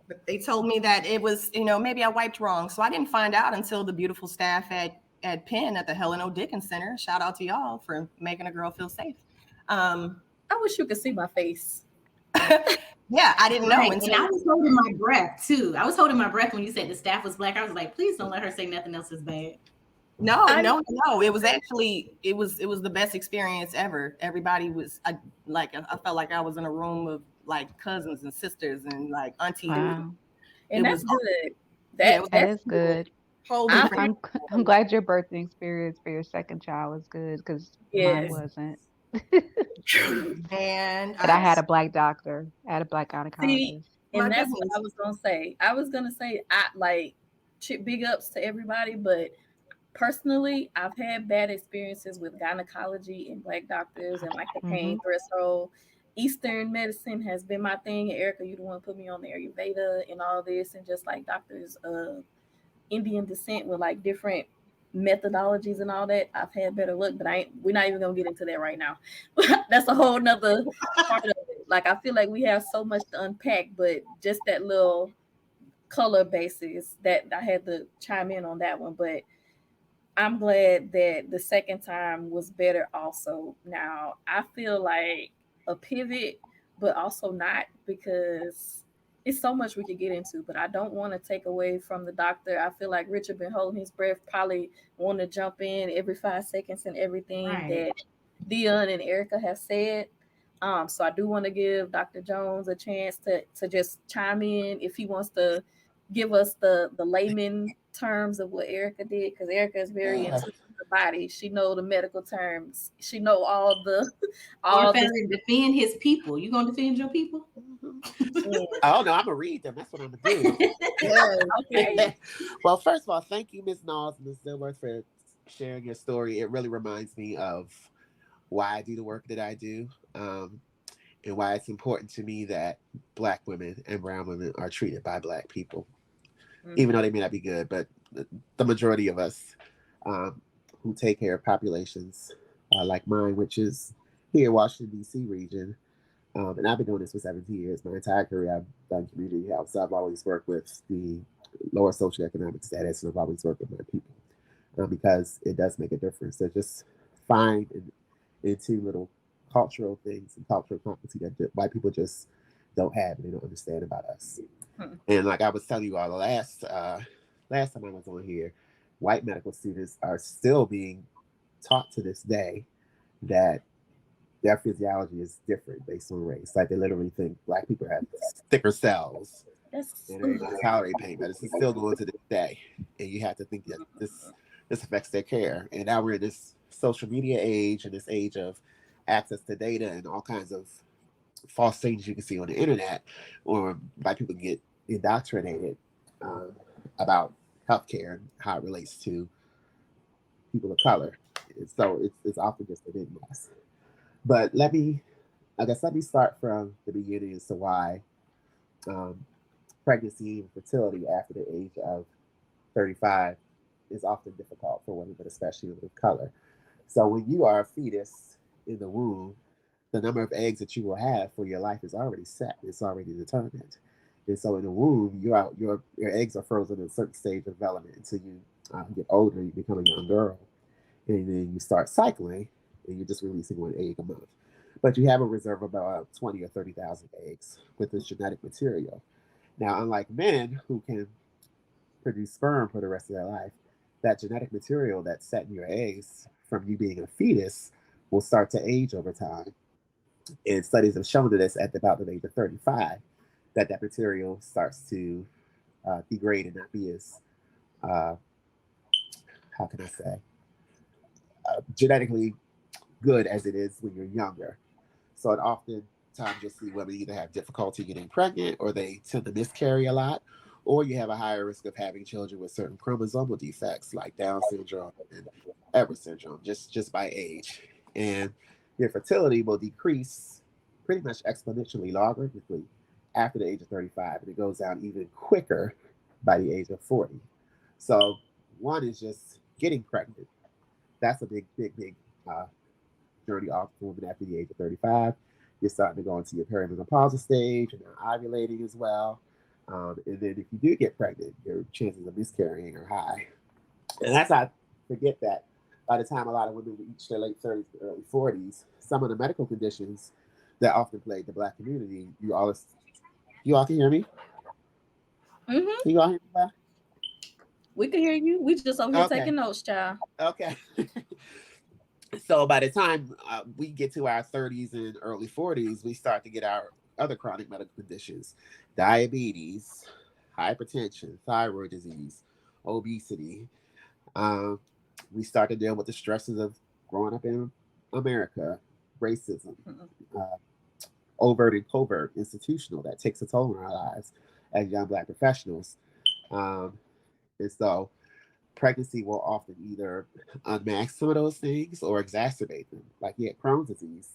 But they told me that it was, maybe I wiped wrong. So I didn't find out until the beautiful staff at Penn at the Helen O. Dickens Center. Shout out to y'all for making a girl feel safe. I wish you could see my face. Yeah, I didn't know. Right. And I was holding my breath too. I was holding my breath when you said the staff was Black. I was like, please don't let her say nothing else is bad. No. It was actually, it was the best experience ever. Everybody was I felt like I was in a room of like cousins and sisters and like aunties. Wow. And that's good. That is good. I'm glad your birthing experience for your second child was good, because mine wasn't. And but I had a Black doctor. I had a Black gynecologist. See, and that's what I was gonna say. I was gonna say, big ups to everybody, but personally, I've had bad experiences with gynecology and Black doctors and like the pain threshold. Eastern medicine has been my thing. Erika, you the one put me on the Ayurveda and all this, and just like doctors of Indian descent with like different methodologies and all that. I've had better luck, but we're not even gonna get into that right now. That's a whole nother part of it. Like I feel like we have so much to unpack, but just that little color basis that I had to chime in on that one. But I'm glad that the second time was better also. Now I feel like a pivot, but also not, because it's so much we could get into, but I don't want to take away from the doctor. I feel like Richard been holding his breath, probably want to jump in every 5 seconds and everything that Deonne and Erika have said. So I do want to give Dr. Jones a chance to just chime in if he wants to give us the layman terms of what Erika did, because Erika is very into the body. She know the medical terms. She know all the defend his people. You gonna defend your people? Oh no, I'm gonna read them. That's what I'm gonna do. Okay. Well, first of all, thank you, Ms. Nauls, Ms. Dilworth, for sharing your story. It really reminds me of why I do the work that I do, and why it's important to me that Black women and brown women are treated by Black people, even though they may not be good, but the majority of us who take care of populations like mine, which is here, Washington, D.C. region. And I've been doing this for 17 years. My entire career, I've done community health. So I've always worked with the lower socioeconomic status, and I've always worked with my people because it does make a difference. They're just fine into little cultural things and cultural competency that white people just don't have and they don't understand about us. And like I was telling you all the last time I was on here, white medical students are still being taught to this day that their physiology is different based on race. Like they literally think black people have thicker cells and they're able to tolerate pain, but it's still going to this day. And you have to think that this affects their care. And now we're in this social media age and this age of access to data and all kinds of false things you can see on the internet, or by people get indoctrinated about healthcare and how it relates to people of color. And so it's often just a big mess. But let me start from the beginning as to why pregnancy and fertility after the age of 35 is often difficult for women, but especially women of color. So when you are a fetus in the womb, the number of eggs that you will have for your life is already set. It's already determined. And so in the womb, your eggs are frozen at a certain stage of development until you get older, you become a young girl. And then you start cycling, and you're just releasing one egg a month. But you have a reserve of about 20 or 30,000 eggs with this genetic material. Now, unlike men who can produce sperm for the rest of their life, that genetic material that's set in your eggs from you being a fetus will start to age over time. And studies have shown that it's at about the age of 35 that material starts to degrade and not be as, how can I say, genetically good as it is when you're younger. So it oftentimes you'll see women either have difficulty getting pregnant, or they tend to miscarry a lot, or you have a higher risk of having children with certain chromosomal defects like Down syndrome and Everett syndrome, just by age. And your fertility will decrease pretty much exponentially logarithmically after the age of 35, and it goes down even quicker by the age of 40. So one is just getting pregnant. That's a big journey off for women after the age of 35. You're starting to go into your perimenopausal stage and ovulating as well. And then if you do get pregnant, your chances of miscarrying are high. And that's I forget that by the time a lot of women reach their late 30s to early 40s, some of the medical conditions that often plague the Black community, you all can hear me? Mm-hmm. Can you all hear me? We can hear you. We just over here taking notes, child. Okay. So by the time we get to our 30s and early 40s, we start to get our other chronic medical conditions: diabetes, hypertension, thyroid disease, obesity. We start to deal with the stresses of growing up in America, racism, overt and covert, institutional, that takes a toll on our lives as young Black professionals. And so pregnancy will often either unmask some of those things or exacerbate them. Like you had Crohn's disease,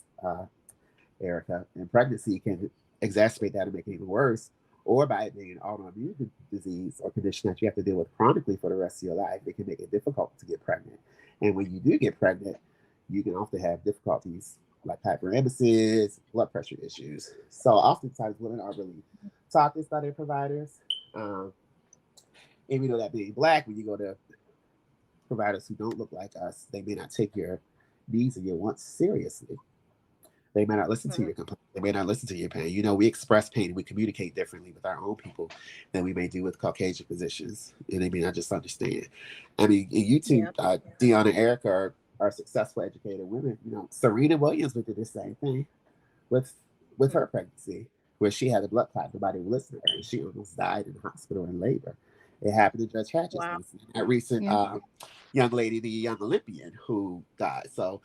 Erika, and pregnancy can exacerbate that and make it even worse. Or by it being an autoimmune disease or condition that you have to deal with chronically for the rest of your life, it can make it difficult to get pregnant. And when you do get pregnant, you can often have difficulties like hyperemesis, blood pressure issues. So oftentimes women are really taught this by their providers. Even though that being Black, when you go to providers who don't look like us, they may not take your needs and your wants seriously. They may not listen to your complaint. They may not listen to your pain. You know, we express pain and we communicate differently with our own people than we may do with Caucasian physicians. And they may not just understand. I mean, you two, Deonne and Erika, are successful, educated women. You know, Serena Williams went through the same thing with her pregnancy, where she had a blood clot. Nobody would listen to her. And she almost died in the hospital in labor. It happened to Judge Hatch's that recent young lady, the young Olympian who died. So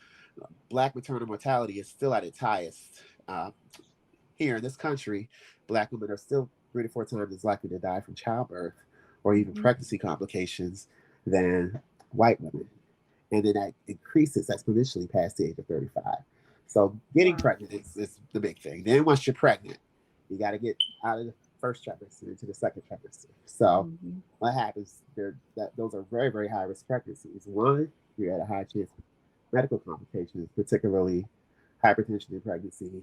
Black maternal mortality is still at its highest. Here in this country, Black women are still 3 to 4 times as likely to die from childbirth or even pregnancy complications than white women. And then that increases exponentially past the age of 35. So getting pregnant is the big thing. Then once you're pregnant, you got to get out of the first trimester into the second trimester. So what happens? Those are very, very high risk pregnancies. One, you're at a high chance of medical complications, particularly hypertension in pregnancy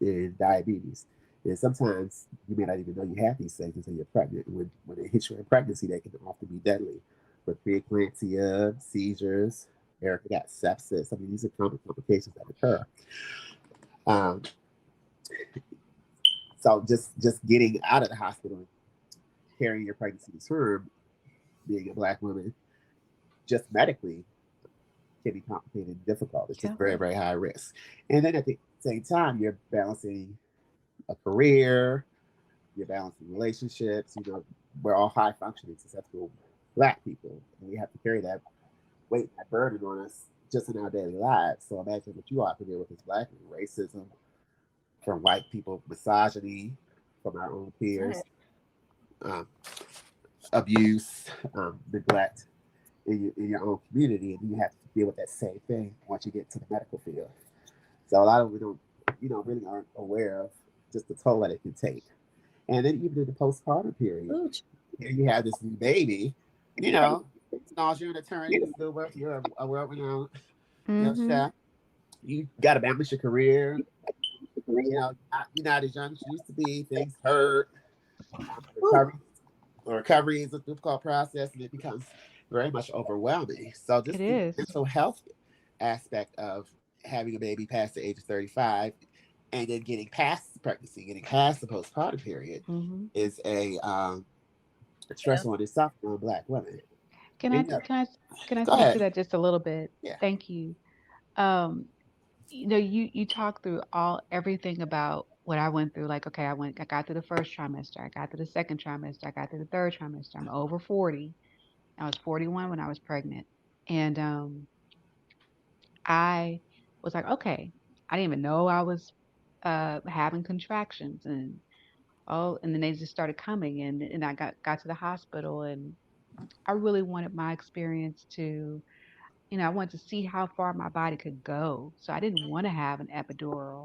and diabetes. And sometimes you may not even know you have these things until you're pregnant. When it hits you in pregnancy, they can often be deadly. With preeclampsia, seizures, Erika got sepsis. I mean, these are common complications that occur. Um, so just getting out of the hospital and carrying your pregnancy to term, being a Black woman, just medically can be complicated and difficult. It's just Yeah. very, very high risk. And then at the same time, you're balancing a career, you're balancing relationships. You know, we're all high functioning, successful Black people, and we have to carry that weight, that burden on us just in our daily lives. So imagine what you all have to deal with as Black people: racism from white people, misogyny from our own peers, Right. um, abuse, neglect in your own community, and you have to deal with that same thing once you get to the medical field. So a lot of we don't, really aren't aware of just the toll that it can take. And then even in the postpartum period, Ooh, here you have this new baby, you know, Smalls, you're an attorney, Miss Dilworth, you're a world-renowned, Mm-hmm. chef. You got to balance your career. You're not as young as you used to be. Things hurt. ooh, Recovery is a difficult process, and it becomes very much overwhelming. So It just the is. mental health aspect of having a baby past the age of 35 and then getting past pregnancy, getting past the postpartum period Mm-hmm. is a yeah. stressor on itself on Black women. Can I And yeah, can I go speak to ahead. that just a little bit? Yeah. Thank you. Um, you talk through everything about what I went through. Like, okay, I got through the first trimester, I got through the second trimester, I got through the third trimester. I'm over 40. I was 41 when I was pregnant, and I was like, okay, I didn't even know I was having contractions, and and then they just started coming, and I got to the hospital, and I really wanted my experience to, I wanted to see how far my body could go. So I didn't want to have an epidural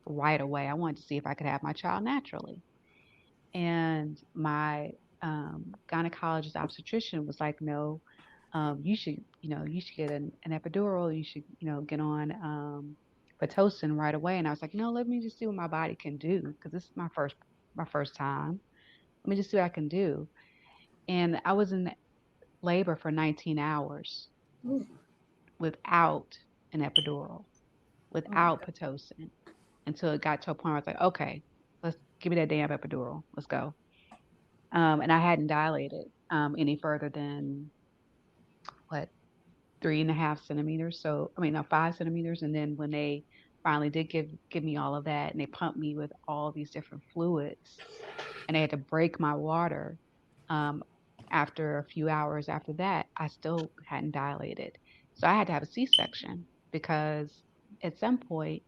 right away. I wanted to see if I could have my child naturally. And my gynecologist obstetrician was like, no, you should get an epidural. You should, get on Pitocin right away. And I was like, no, let me just see what my body can do because this is my first time. Let me just see what I can do. And I was in labor for 19 hours Ooh, without an epidural, oh my without God. Pitocin, until it got to a point where I was like, okay, let's give me that damn epidural. Let's go. And I hadn't dilated any further than what 3.5 centimeters. So I mean, no, 5 centimeters. And then when they finally did give me all of that, and they pumped me with all these different fluids, and they had to break my water. Um, After a few hours after that, I still hadn't dilated. So I had to have a C-section because at some point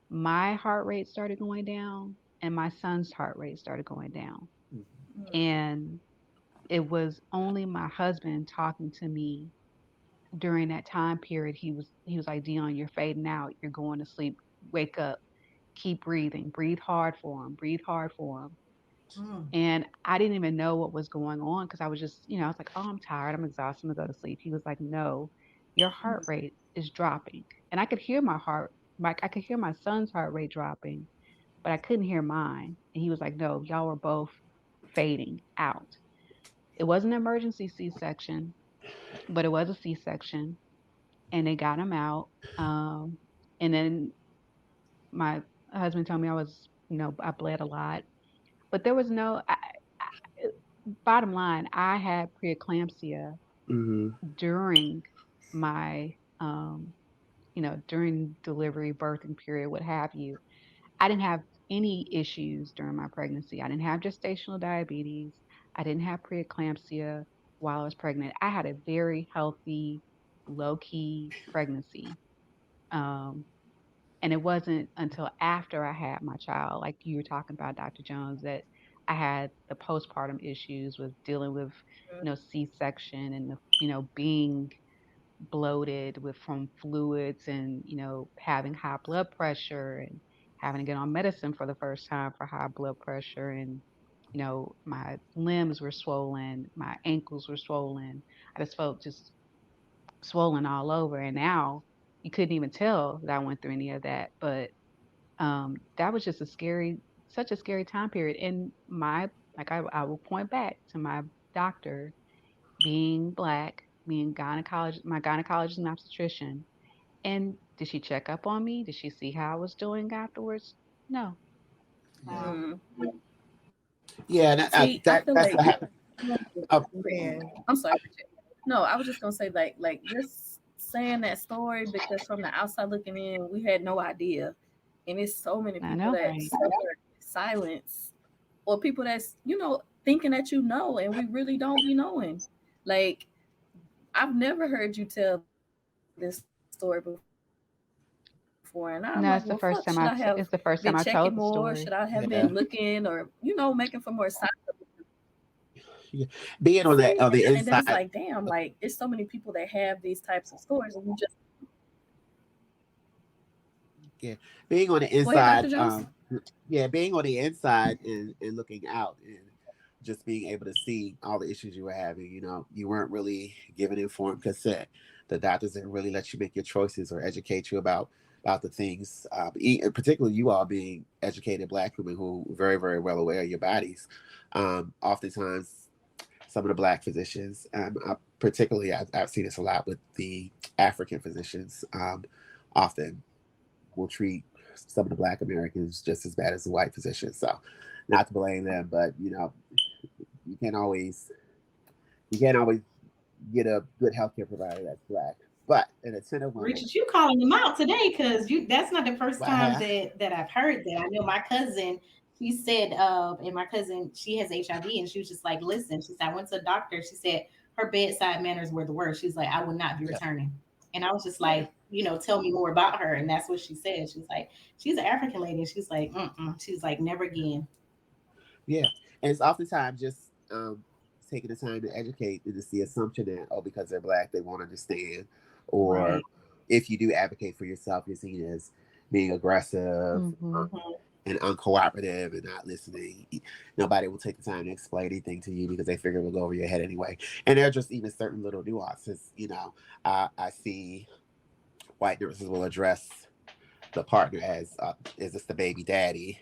my heart rate started going down and my son's heart rate started going down. And it was only my husband talking to me during that time period. He was like, Deonne, you're fading out. You're going to sleep. Wake up. Keep breathing. Breathe hard for him. Breathe hard for him. Mm. And I didn't even know what was going on because I was just, I was like, oh, I'm tired. I'm exhausted. I'm going to go to sleep. He was like, no, your heart rate is dropping. And I could hear I could hear my son's heart rate dropping, but I couldn't hear mine. And he was like, no, y'all were both fading out. It was an emergency C section, but it was a C section. And they got him out. And then my husband told me I bled a lot, but there was bottom line, I had preeclampsia Mm-hmm. during my, during delivery, birthing period, what have you. I didn't have any issues during my pregnancy. I didn't have gestational diabetes. I didn't have preeclampsia while I was pregnant. I had a very healthy, low key pregnancy. Um, and it wasn't until after I had my child, like you were talking about, Dr. Jones, that I had the postpartum issues with dealing with, C-section and being bloated with from fluids and, having high blood pressure and having to get on medicine for the first time for high blood pressure. And, my limbs were swollen, my ankles were swollen. I just felt just swollen all over, and now you couldn't even tell that I went through any of that. But that was just such a scary time period. And I will point back to my doctor being black, being gynecologist, my gynecologist and obstetrician. And did she check up on me? Did she see how I was doing afterwards? No. Yeah. Wow. Mm. Yeah, and See, I feel that's like what happened. Oh, Man. I'm sorry, Bridget. No, I was just gonna say like just saying that story because from the outside looking in, we had no idea, and it's so many I people know. that Right. suffer in silence, or people that's thinking that and we really don't be knowing. Like I've never heard you tell this story before, and I'm like, well, fuck, should I have No, been it's the checking first time more? Should I have been told the looking, or story. making for more signs? yeah. See, Being on and that then on it's the like, damn, inside, like there's so many people that have these types of stories, and you just yeah, being on the go ahead, Dr. inside, Jones. yeah, being on the inside and looking out and just being able to see all the issues you were having. You weren't really given informed consent. The doctors didn't really let you make your choices or educate you about the things. Particularly you all being educated Black women who are very, very well aware of your bodies. Oftentimes, some of the Black physicians, particularly I've seen this a lot with the African physicians, often will treat some of the Black Americans just as bad as the white physicians. So, not to blame them, but you can't always you can't always get a good healthcare provider that's Black. But an attentive woman, Richard, you calling them out today because that's not the first time wow, that I've heard that. I know my cousin, she said, and my cousin, she has HIV, and she was just like, listen, she said, I went to a doctor. She said her bedside manners were the worst. She's like, I would not be yeah, returning. And I was just yeah, like, tell me more about her. And that's what she said. She's like, she's an African lady. And she's like, mm-mm. She's like, never again. yeah. And it's oftentimes just taking the time to educate and it's the assumption that because they're Black they won't understand, or Right. if you do advocate for yourself, you're seen as being aggressive, Hmm. and uncooperative and not listening. Nobody will take the time to explain anything to you because they figure it will go over your head anyway. And there are just even certain little nuances. I see white nurses will address the partner as, "Is this the baby daddy?"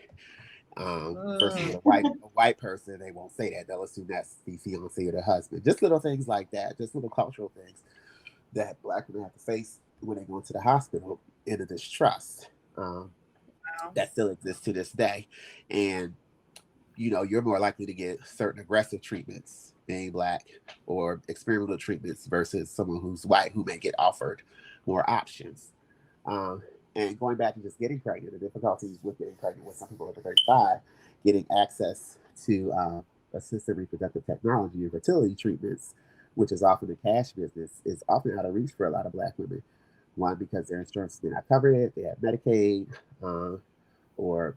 Versus with Mm. a white person, they won't say that. They'll assume that's the fiance or the husband. Just little things like that. Just little cultural things that Black women have to face when they go into the hospital in a distrust. Wow. That still exists to this day. And you're more likely to get certain aggressive treatments being Black or experimental treatments versus someone who's white who may get offered more options. Um, and going back to just getting pregnant, the difficulties with getting pregnant with some people over 35, getting access to assisted reproductive technology and fertility treatments, which is often a cash business, is often out of reach for a lot of Black women. One, because their insurance may not cover it, they have Medicaid, or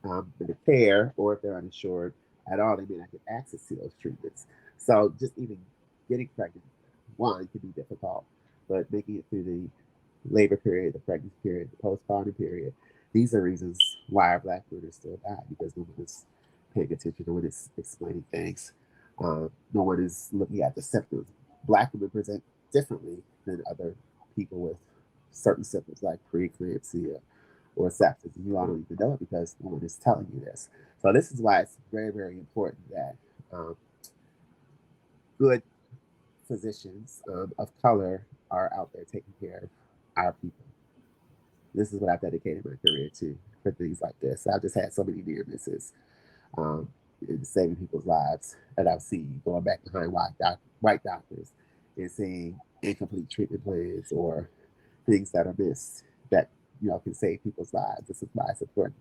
Medicare, or if they're uninsured at all, they may not get access to those treatments. So just even getting pregnant, one, can be difficult, but making it through the labor period, the pregnancy period, the postpartum period, these are reasons why our Black women still die because no one is paying attention, no one is explaining things, no one is looking at the symptoms. Black women present differently than other people with certain symptoms like preeclampsia or sepsis, and you all don't even know it because no one is telling you this. So this is why it's very, very important that um, good physicians of color are out there taking care of our people. This is what I've dedicated my career to for things like this. I've just had so many near misses um, in saving people's lives that I've seen going back behind white doctors and seeing incomplete treatment plans or things that are missed that can save people's lives. This is why it's important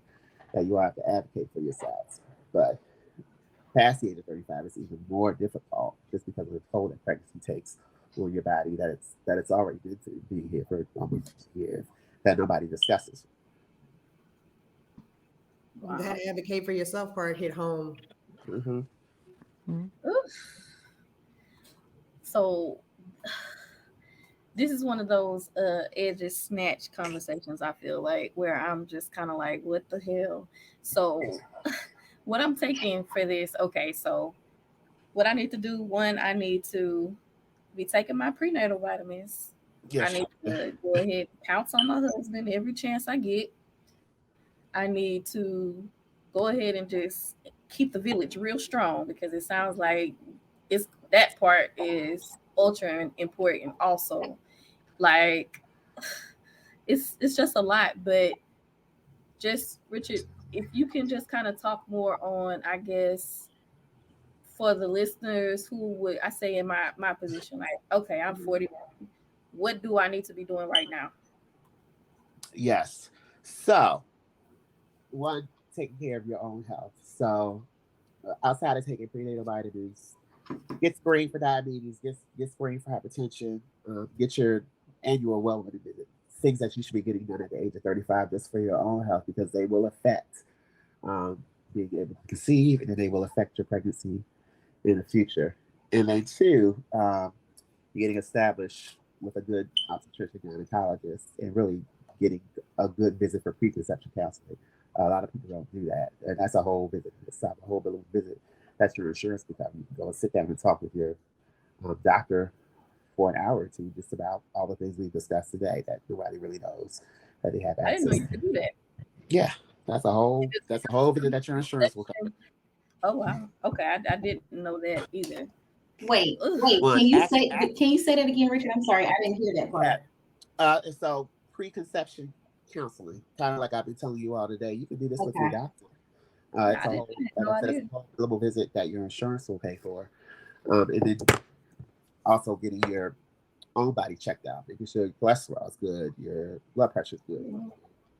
that you all have to advocate for yourselves. But past the age of 35 is even more difficult just because of the toll that pregnancy takes on your body that it's already been to being here for almost 2 years that nobody discusses. Wow. That advocate for yourself part hit home. Mm-hmm. Oof. So this is one of those edges snatch conversations, I feel like, where I'm just kind of like, what the hell? So what I'm taking for this, okay, so what I need to do, one, I need to be taking my prenatal vitamins. I Yes. need to go ahead and pounce on my husband every chance I get. I need to go ahead and just keep the village real strong because it sounds like it's that part is ultra important also. Like it's just a lot, but just Richard, if you can just kind of talk more on, I guess, for the listeners who would I say in my position, like, okay, I'm Mhm. 41. What do I need to be doing right now? Yes. So, one, taking care of your own health. So, outside of taking prenatal vitamins, get screened for diabetes, get screened for hypertension, get your annual wellness visit. Things that you should be getting done at the age of 35 just for your own health because they will affect um, being able to conceive and then they will affect your pregnancy in the future. And then two, getting established with a good obstetrician gynecologist and really getting a good visit for preconception counseling. A lot of people don't do that, and that's a whole visit. It's a whole little visit. That's your insurance become. You can go and sit down and talk with your doctor for an hour or two just about all the things we've discussed today that nobody really knows that they have I didn't know access you to. could do that. Yeah, that's a whole visit that your insurance will cover. Oh wow. Okay, I didn't know that either. Wait. One, Can you say that again, Richard? I'm sorry, I didn't hear that yeah. part. And so preconception counseling, kind of like I've been telling you all today, you can do this with your Okay. doctor. I It's a didn't whole, I had like no I said, it's idea. a whole billable visit that your insurance will pay for. And then also getting your own body checked out, making sure your cholesterol is good, your blood pressure is good,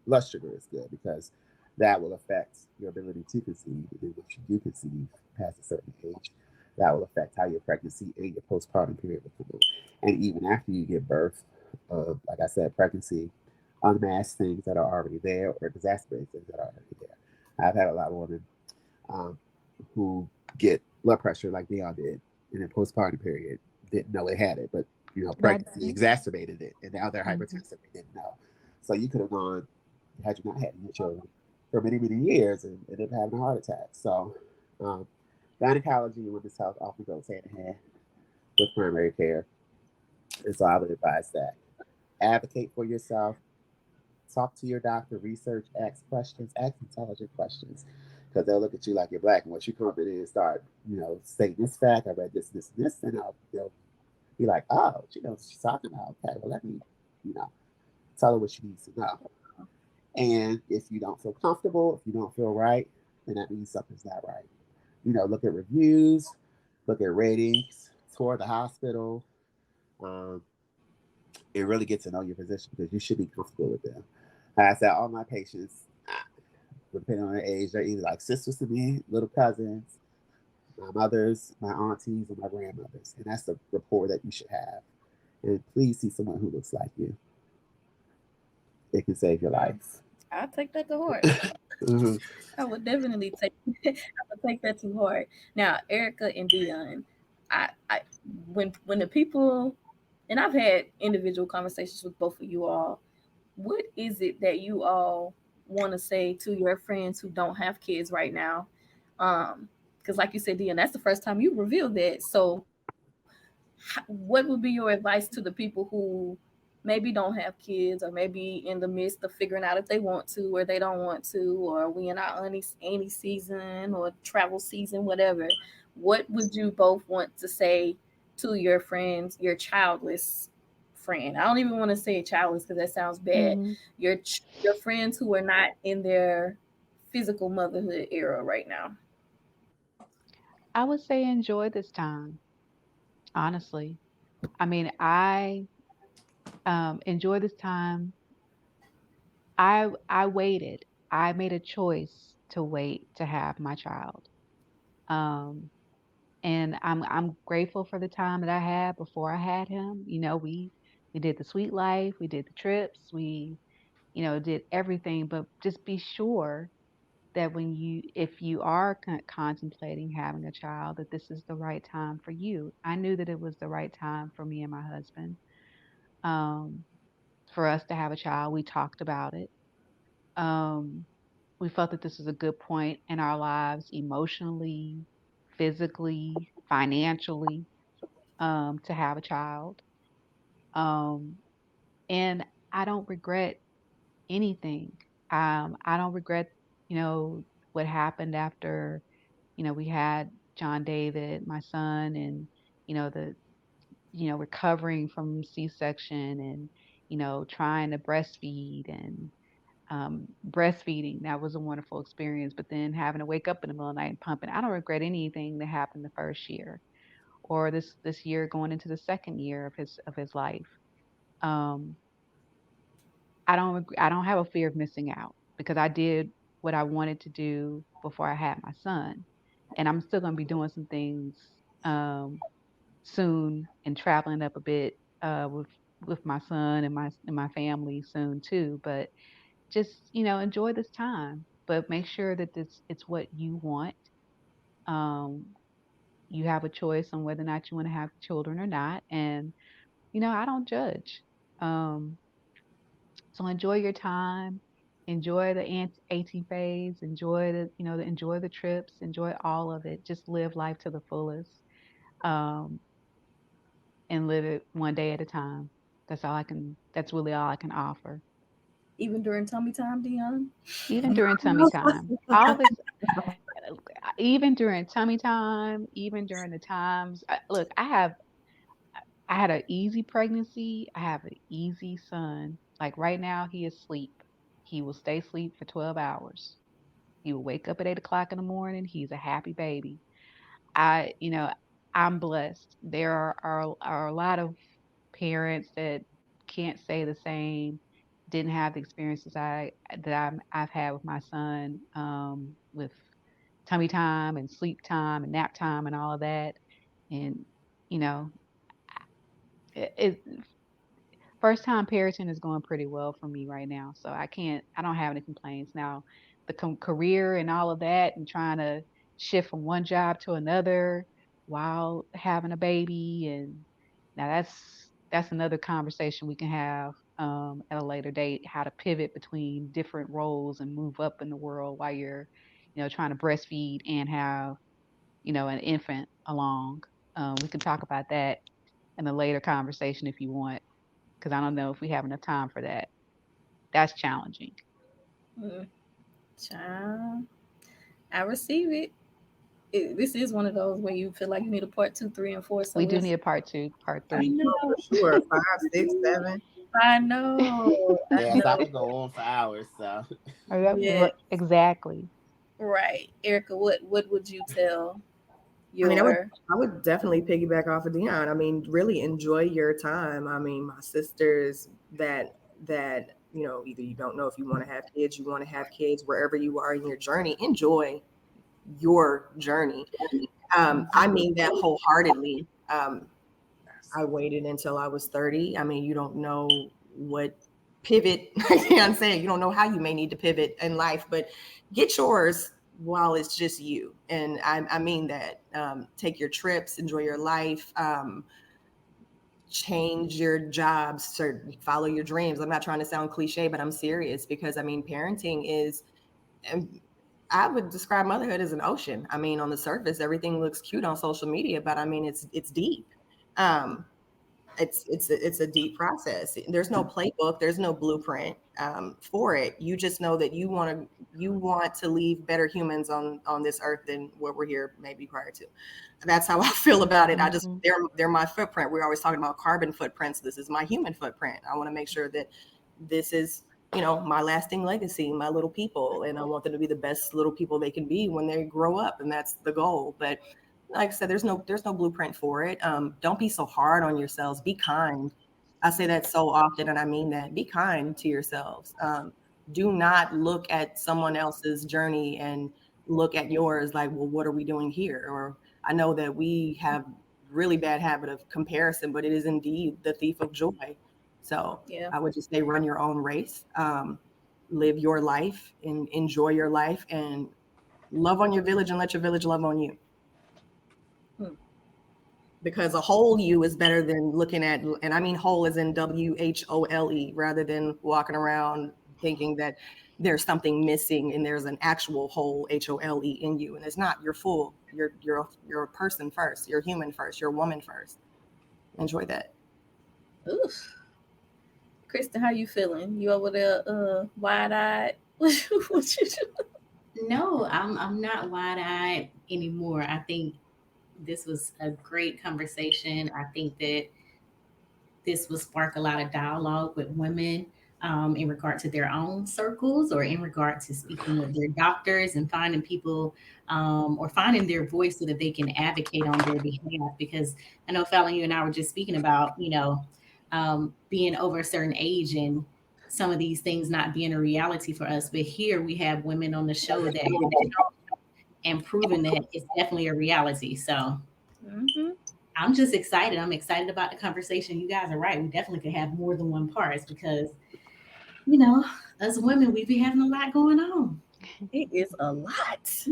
blood sugar is good, because that will affect your ability to conceive. And once you do conceive past a certain age, that will affect how your pregnancy and your postpartum period will come. And even after you give birth, like I said, pregnancy unmasks things that are already there or exacerbates things that are already there. I've had a lot of women um, who get blood pressure like Deonne did in their postpartum period, didn't know they had it, but Right. pregnancy exacerbated it, and now they're Hmm. hypertensive. They didn't know. So you could have gone had you not had your children for many many years and ended up having a heart attack. So um, gynecology and women's health often goes hand in hand with primary care, and so I would advise that advocate for yourself, talk to your doctor, research, ask questions, ask intelligent questions, because they'll look at you like you're black. And once you come in and start, stating this fact, I read this, this, and this, and they'll be like, oh, she knows what she's talking about. Okay, well, let me, you know, tell her what she needs to know. And if you don't feel comfortable, if you don't feel right, then that means something's not right. Look at reviews, look at ratings, tour the hospital, um, and really get to know your physician because you should be comfortable with them. Like I said, all my patients, depending on their age, they're either like sisters to me, little cousins, my mothers, my aunties, and my grandmothers. And that's the rapport that you should have. And please see someone who looks like you. It can save your Mm, life. I'll take that to heart. Mhm. I would definitely take I would take that to heart. Now, Erica and Dion, I when the people and I've had individual conversations with both of you all. What is it that you all want to say to your friends who don't have kids right now? Because like you said, Dion, that's the first time you revealed that. So, what would be your advice to the people who maybe don't have kids or maybe in the midst of figuring out if they want to or they don't want to, or we in our any season or travel season, whatever? What would you both want to say to your friends, your childless friend? I don't even want to say childless because that sounds bad. Hmm. Your friends who are not in their physical motherhood era right now. I would say enjoy this time, honestly. I mean, I enjoy this time. I waited. I made a choice to wait to have my child. Um, and I'm grateful for the time that I had before I had him. We did the sweet life, we did the trips, we did everything. But just be sure that if you are contemplating having a child, that this is the right time for you. I knew that it was the right time for me and my husband, um, for us to have a child. We talked about it. Um, we felt that this was a good point in our lives, emotionally, physically, financially. to have a child. Um, and I don't regret anything. I don't regret, you know, what happened after, you know, we had John David, my son, and, you know, recovering from C-section and, trying to breastfeed and breastfeeding. That was a wonderful experience. But then having to wake up in the middle of the night and pumping, I don't regret anything that happened the first year or this year going into the second year of his life. Um, I don't have a fear of missing out because I did what I wanted to do before I had my son, and I'm still going to be doing some things um, soon and traveling up a bit with my son and my family soon too. But just enjoy this time, but make sure that it's what you want. Um, you have a choice on whether or not you want to have children or not, and I don't judge. Um, So enjoy your time, enjoy the AT phase, enjoy enjoy the trips, enjoy all of it. Just live life to the fullest, um, and live it one day at a time. That's really all I can offer. Even during tummy time, Deonne? Even during tummy time, all this, even during tummy time, even during the times. Look, I had an easy pregnancy. I have an easy son. Like right now, he is asleep. He will stay asleep for 12 hours. He will wake up at 8 o'clock in the morning. He's a happy baby. I, you know, I'm blessed. There are a lot of parents that can't say the same. Didn't have the experiences I've had with my son, with tummy time and sleep time and nap time and all of that. And you know, it first time parenting is going pretty well for me right now. So I don't have any complaints. Now, the career and all of that and trying to shift from one job to another while having a baby. And now that's another conversation we can have at a later date, how to pivot between different roles and move up in the world while you're, trying to breastfeed and have, an infant along. We can talk about that in a later conversation if you want, because I don't know if we have enough time for that. That's challenging. Mm, child, I receive it. This is one of those where you feel like you need a part two, three, and four. We So do it's need a part two, part I three. Oh, for know, sure. 5, 6, 7. I know, I Yes, I know. could go on for hours. So Yeah, Exactly. right. Erica, what would you tell I mean, your I would definitely piggyback off of Dion. I mean, really enjoy your time. I mean, my sisters that either you don't know if you want to have kids, you want to have kids, wherever you are in your journey, enjoy your journey. I Hmm. mean that wholeheartedly. I waited until I was 30. I mean, you don't know what pivot, you know what I'm saying? You don't know how you may need to pivot in life, but get yours while it's just you. And I mean that. Take your trips, enjoy your life, change your jobs, or follow your dreams. I'm not trying to sound cliche, but I'm serious because I mean, parenting is, I would describe motherhood as an ocean. I mean, on the surface, everything looks cute on social media, but I mean, it's deep. Um, it's a deep process. There's no playbook. There's no blueprint for it. You just know that you want to leave better humans on this earth than what we're here maybe prior to. That's how I feel about it. I just Hmm. they're my footprint. We're always talking about carbon footprints. This is my human footprint. I want to make sure that this is my lasting legacy, my little people, and I want them to be the best little people they can be when they grow up, and that's the goal. But like I said, there's no blueprint for it. Don't be so hard on yourselves. Be kind. I say that so often, and I mean that. Be kind to yourselves. Do not look at someone else's journey and look at yours like, well, what are we doing here? Or I know that we have really bad habit of comparison, but it is indeed the thief of joy. So yeah. I would just say run your own race, live your life, and enjoy your life, and love on your village and let your village love on you, Hmm. because a whole you is better than looking at, and I mean whole is in WHOLE, rather than walking around thinking that there's something missing and there's an actual whole HOLE in you, and it's not. You're full. You're a person first. You're human first. You're a woman first. enjoy that. Oof. Kristen, how you feeling? You over there wide eyed? What you do? No, I'm not wide eyed anymore. I think this was a great conversation. I think that this will spark a lot of dialogue with women in regard to their own circles or in regard to speaking with their doctors and finding people or finding their voice so that they can advocate on their behalf. Because I know, Fallon, you and I were just speaking about, being over a certain age and some of these things not being a reality for us. But here we have women on the show that have shown and proven that it's definitely a reality. So Mm-hmm. I'm just excited. I'm excited about the conversation. You guys are right. We definitely could have more than one parts because, you know, as women, we be having a lot going on. It is a lot.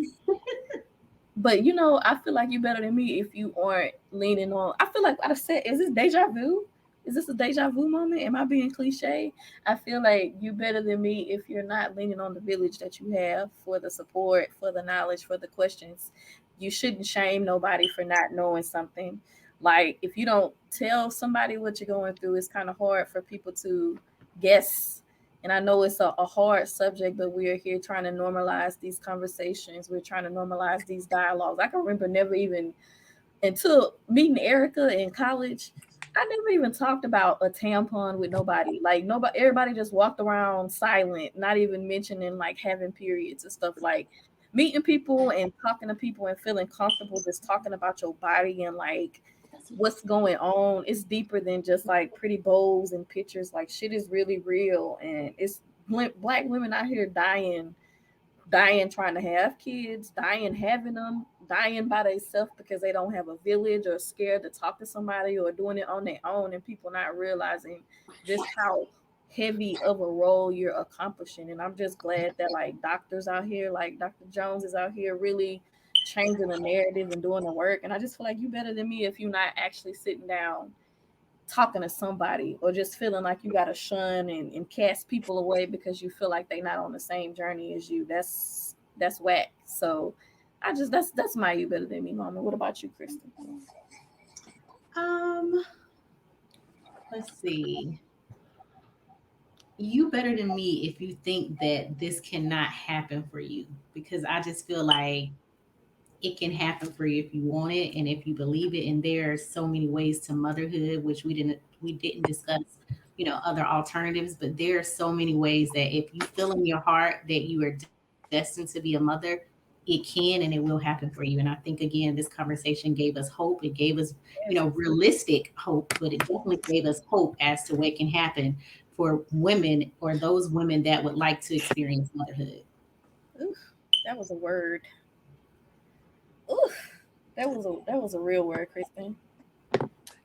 But I feel like you better than me if you aren't leaning on. I feel like I've said, is this deja vu? Is this a deja vu moment? Am I being cliche? I feel like you better than me if you're not leaning on the village that you have for the support, for the knowledge, for the questions. You shouldn't shame nobody for not knowing something. Like if you don't tell somebody what you're going through, it's kind of hard for people to guess. And I know it's a hard subject, but we are here trying to normalize these conversations. We're trying to normalize these dialogues. I can remember never even until meeting Erika in college, I never even talked about a tampon with nobody. Like nobody, everybody just walked around silent, not even mentioning like having periods and stuff. Like meeting people and talking to people and feeling comfortable just talking about your body and like what's going on. It's deeper than just like pretty bowls and pictures. Like shit is really real, and it's black women out here dying trying to have kids, dying having them, dying by themselves because they don't have a village or scared to talk to somebody or doing it on their own, and people not realizing just how heavy of a role you're accomplishing. And I'm just glad that like doctors out here, like Dr. Jones is out here really changing the narrative and doing the work. And I just feel like you better than me if you're not actually sitting down talking to somebody or just feeling like you got to shun and cast people away because you feel like they're not on the same journey as you. That's whack. So I just that's my you better than me moment. What about you, Kristen? Um, let's see. You better than me if you think that this cannot happen for you because I just feel like it can happen for you if you want it and if you believe it. And there are so many ways to motherhood, which we didn't discuss, other alternatives, but there are so many ways that if you feel in your heart that you are destined to be a mother, it can and it will happen for you. And I think again, this conversation gave us hope. It gave us, realistic hope, but it definitely gave us hope as to what can happen for women or those women that would like to experience motherhood. Oof, that was a word. Oof, that was a real word, Kristen.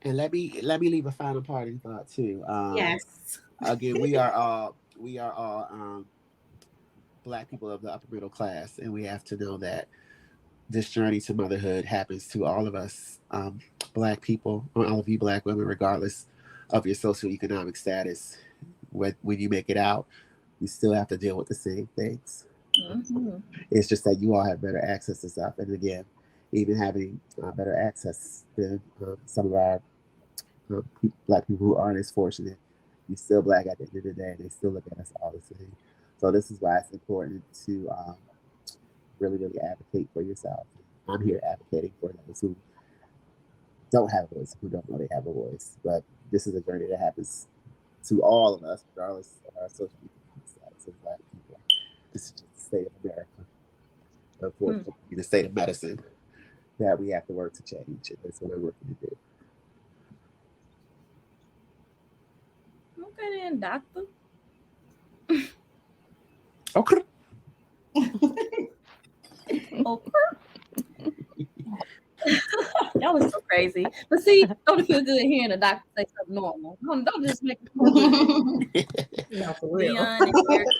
And let me leave a final parting thought too. Yes. Again, we are all black people of the upper middle class, and we have to know that this journey to motherhood happens to all of us, black people, or all of you black women, regardless of your socioeconomic status. When you make it out, you still have to deal with the same things. Mm-hmm. It's just that you all have better access to stuff. And again, even having better access than some of our black people who aren't as fortunate, you're still black at the end of the day. And they still look at us all the same. So this is why it's important to really, really advocate for yourself. I'm here advocating for those who don't have a voice, who don't know they have a voice. But this is a journey that happens to all of us, regardless of our social economic status as black people. This is just the state of America. Hmm. Unfortunately, the state of medicine that we have to work to change. And that's what I'm working to do. Okay then, doctor. Okay. Okay. That was so crazy. But see, don't it feel good hearing a doctor say something normal? Don't just make it feel good. No, for real. Deonne and Erika,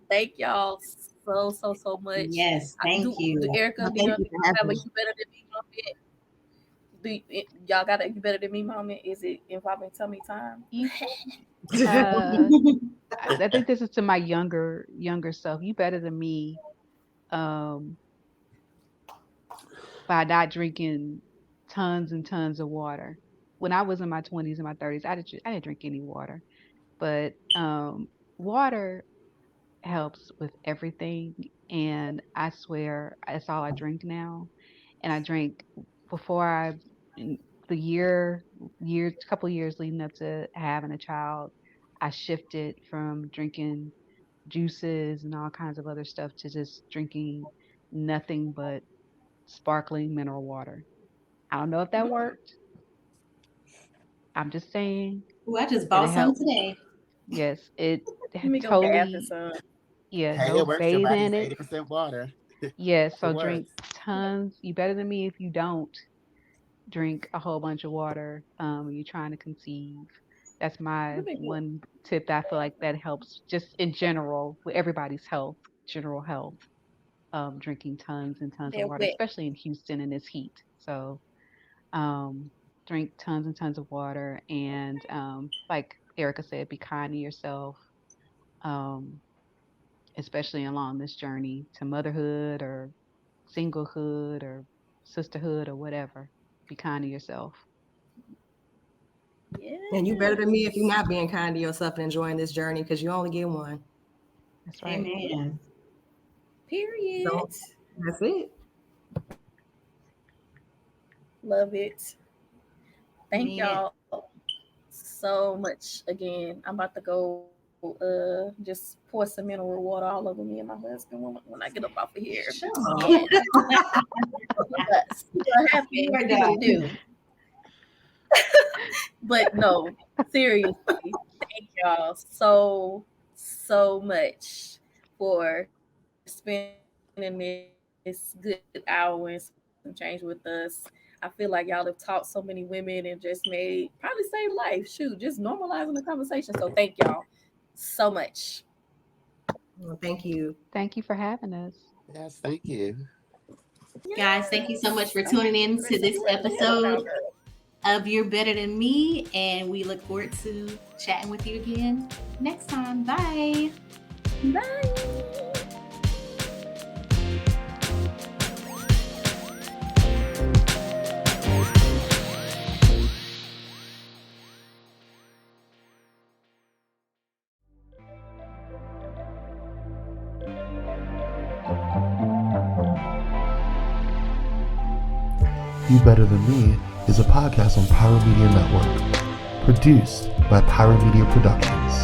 thank y'all so much. Yes, thank Do you. Erica, Well, Deonne, do thank you for y'all have having a me. you better than me moment? Y'all got a you better than me moment? Is it involving tummy time? You, uh, I think this is to my younger self. You better than me, um, by not drinking tons and tons of water. when I was in my 20s and my 30s, I didn't drink any water. But water helps with everything, and I swear that's all I drink now. And I drank before in the couple years leading up to having a child, I shifted from drinking juices and all kinds of other stuff to just drinking nothing but sparkling mineral water. I don't know if that worked. I'm just saying Ooh, I just that it bought some helped. today. It Let me go grab this. totally, yeah, Hey, it no works. Your bathe body's in it. 80% water. Yeah, It so drink works. tons. You better than me if you don't drink a whole bunch of water when you're trying to conceive. That's my Let me go. one tip that I feel like that helps just in general with everybody's health, general health. Drinking tons and tons of They're water, wet. especially in Houston in this heat. So um, drink tons and tons of water, and like Erica said, be kind to yourself, um, especially along this journey to motherhood or singlehood or sisterhood or whatever. Be kind to yourself. And you better than me if you're Yes. not being kind to yourself and enjoying this journey because you only get one. That's right. Amen. Period. So that's it. Love it. Thank Mean it. y'all so much again. I'm about to go just pour some mineral water all over me and my husband when I get up off of here. Sure. And see what happens. You are See what it done. do. But no, seriously, thank y'all so much for spending this good hour and some change with us. I feel like y'all have taught so many women and just made probably saved life. Shoot, just normalizing the conversation. So thank y'all so much. Well, thank you. Thank you for having us. Yes, thank you. Guys, thank you so much Yes. for tuning in Ready to this to head on out, episode girl. of You're Better Than Me. And we look forward to chatting with you again next time. Bye. Bye. You Better Than Me is a podcast on Pyro Media Network, produced by Pyro Media Productions.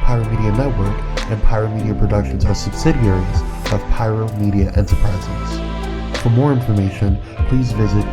Pyro Media Network and Pyro Media Productions are subsidiaries of Pyro Media Enterprises. For more information, please visit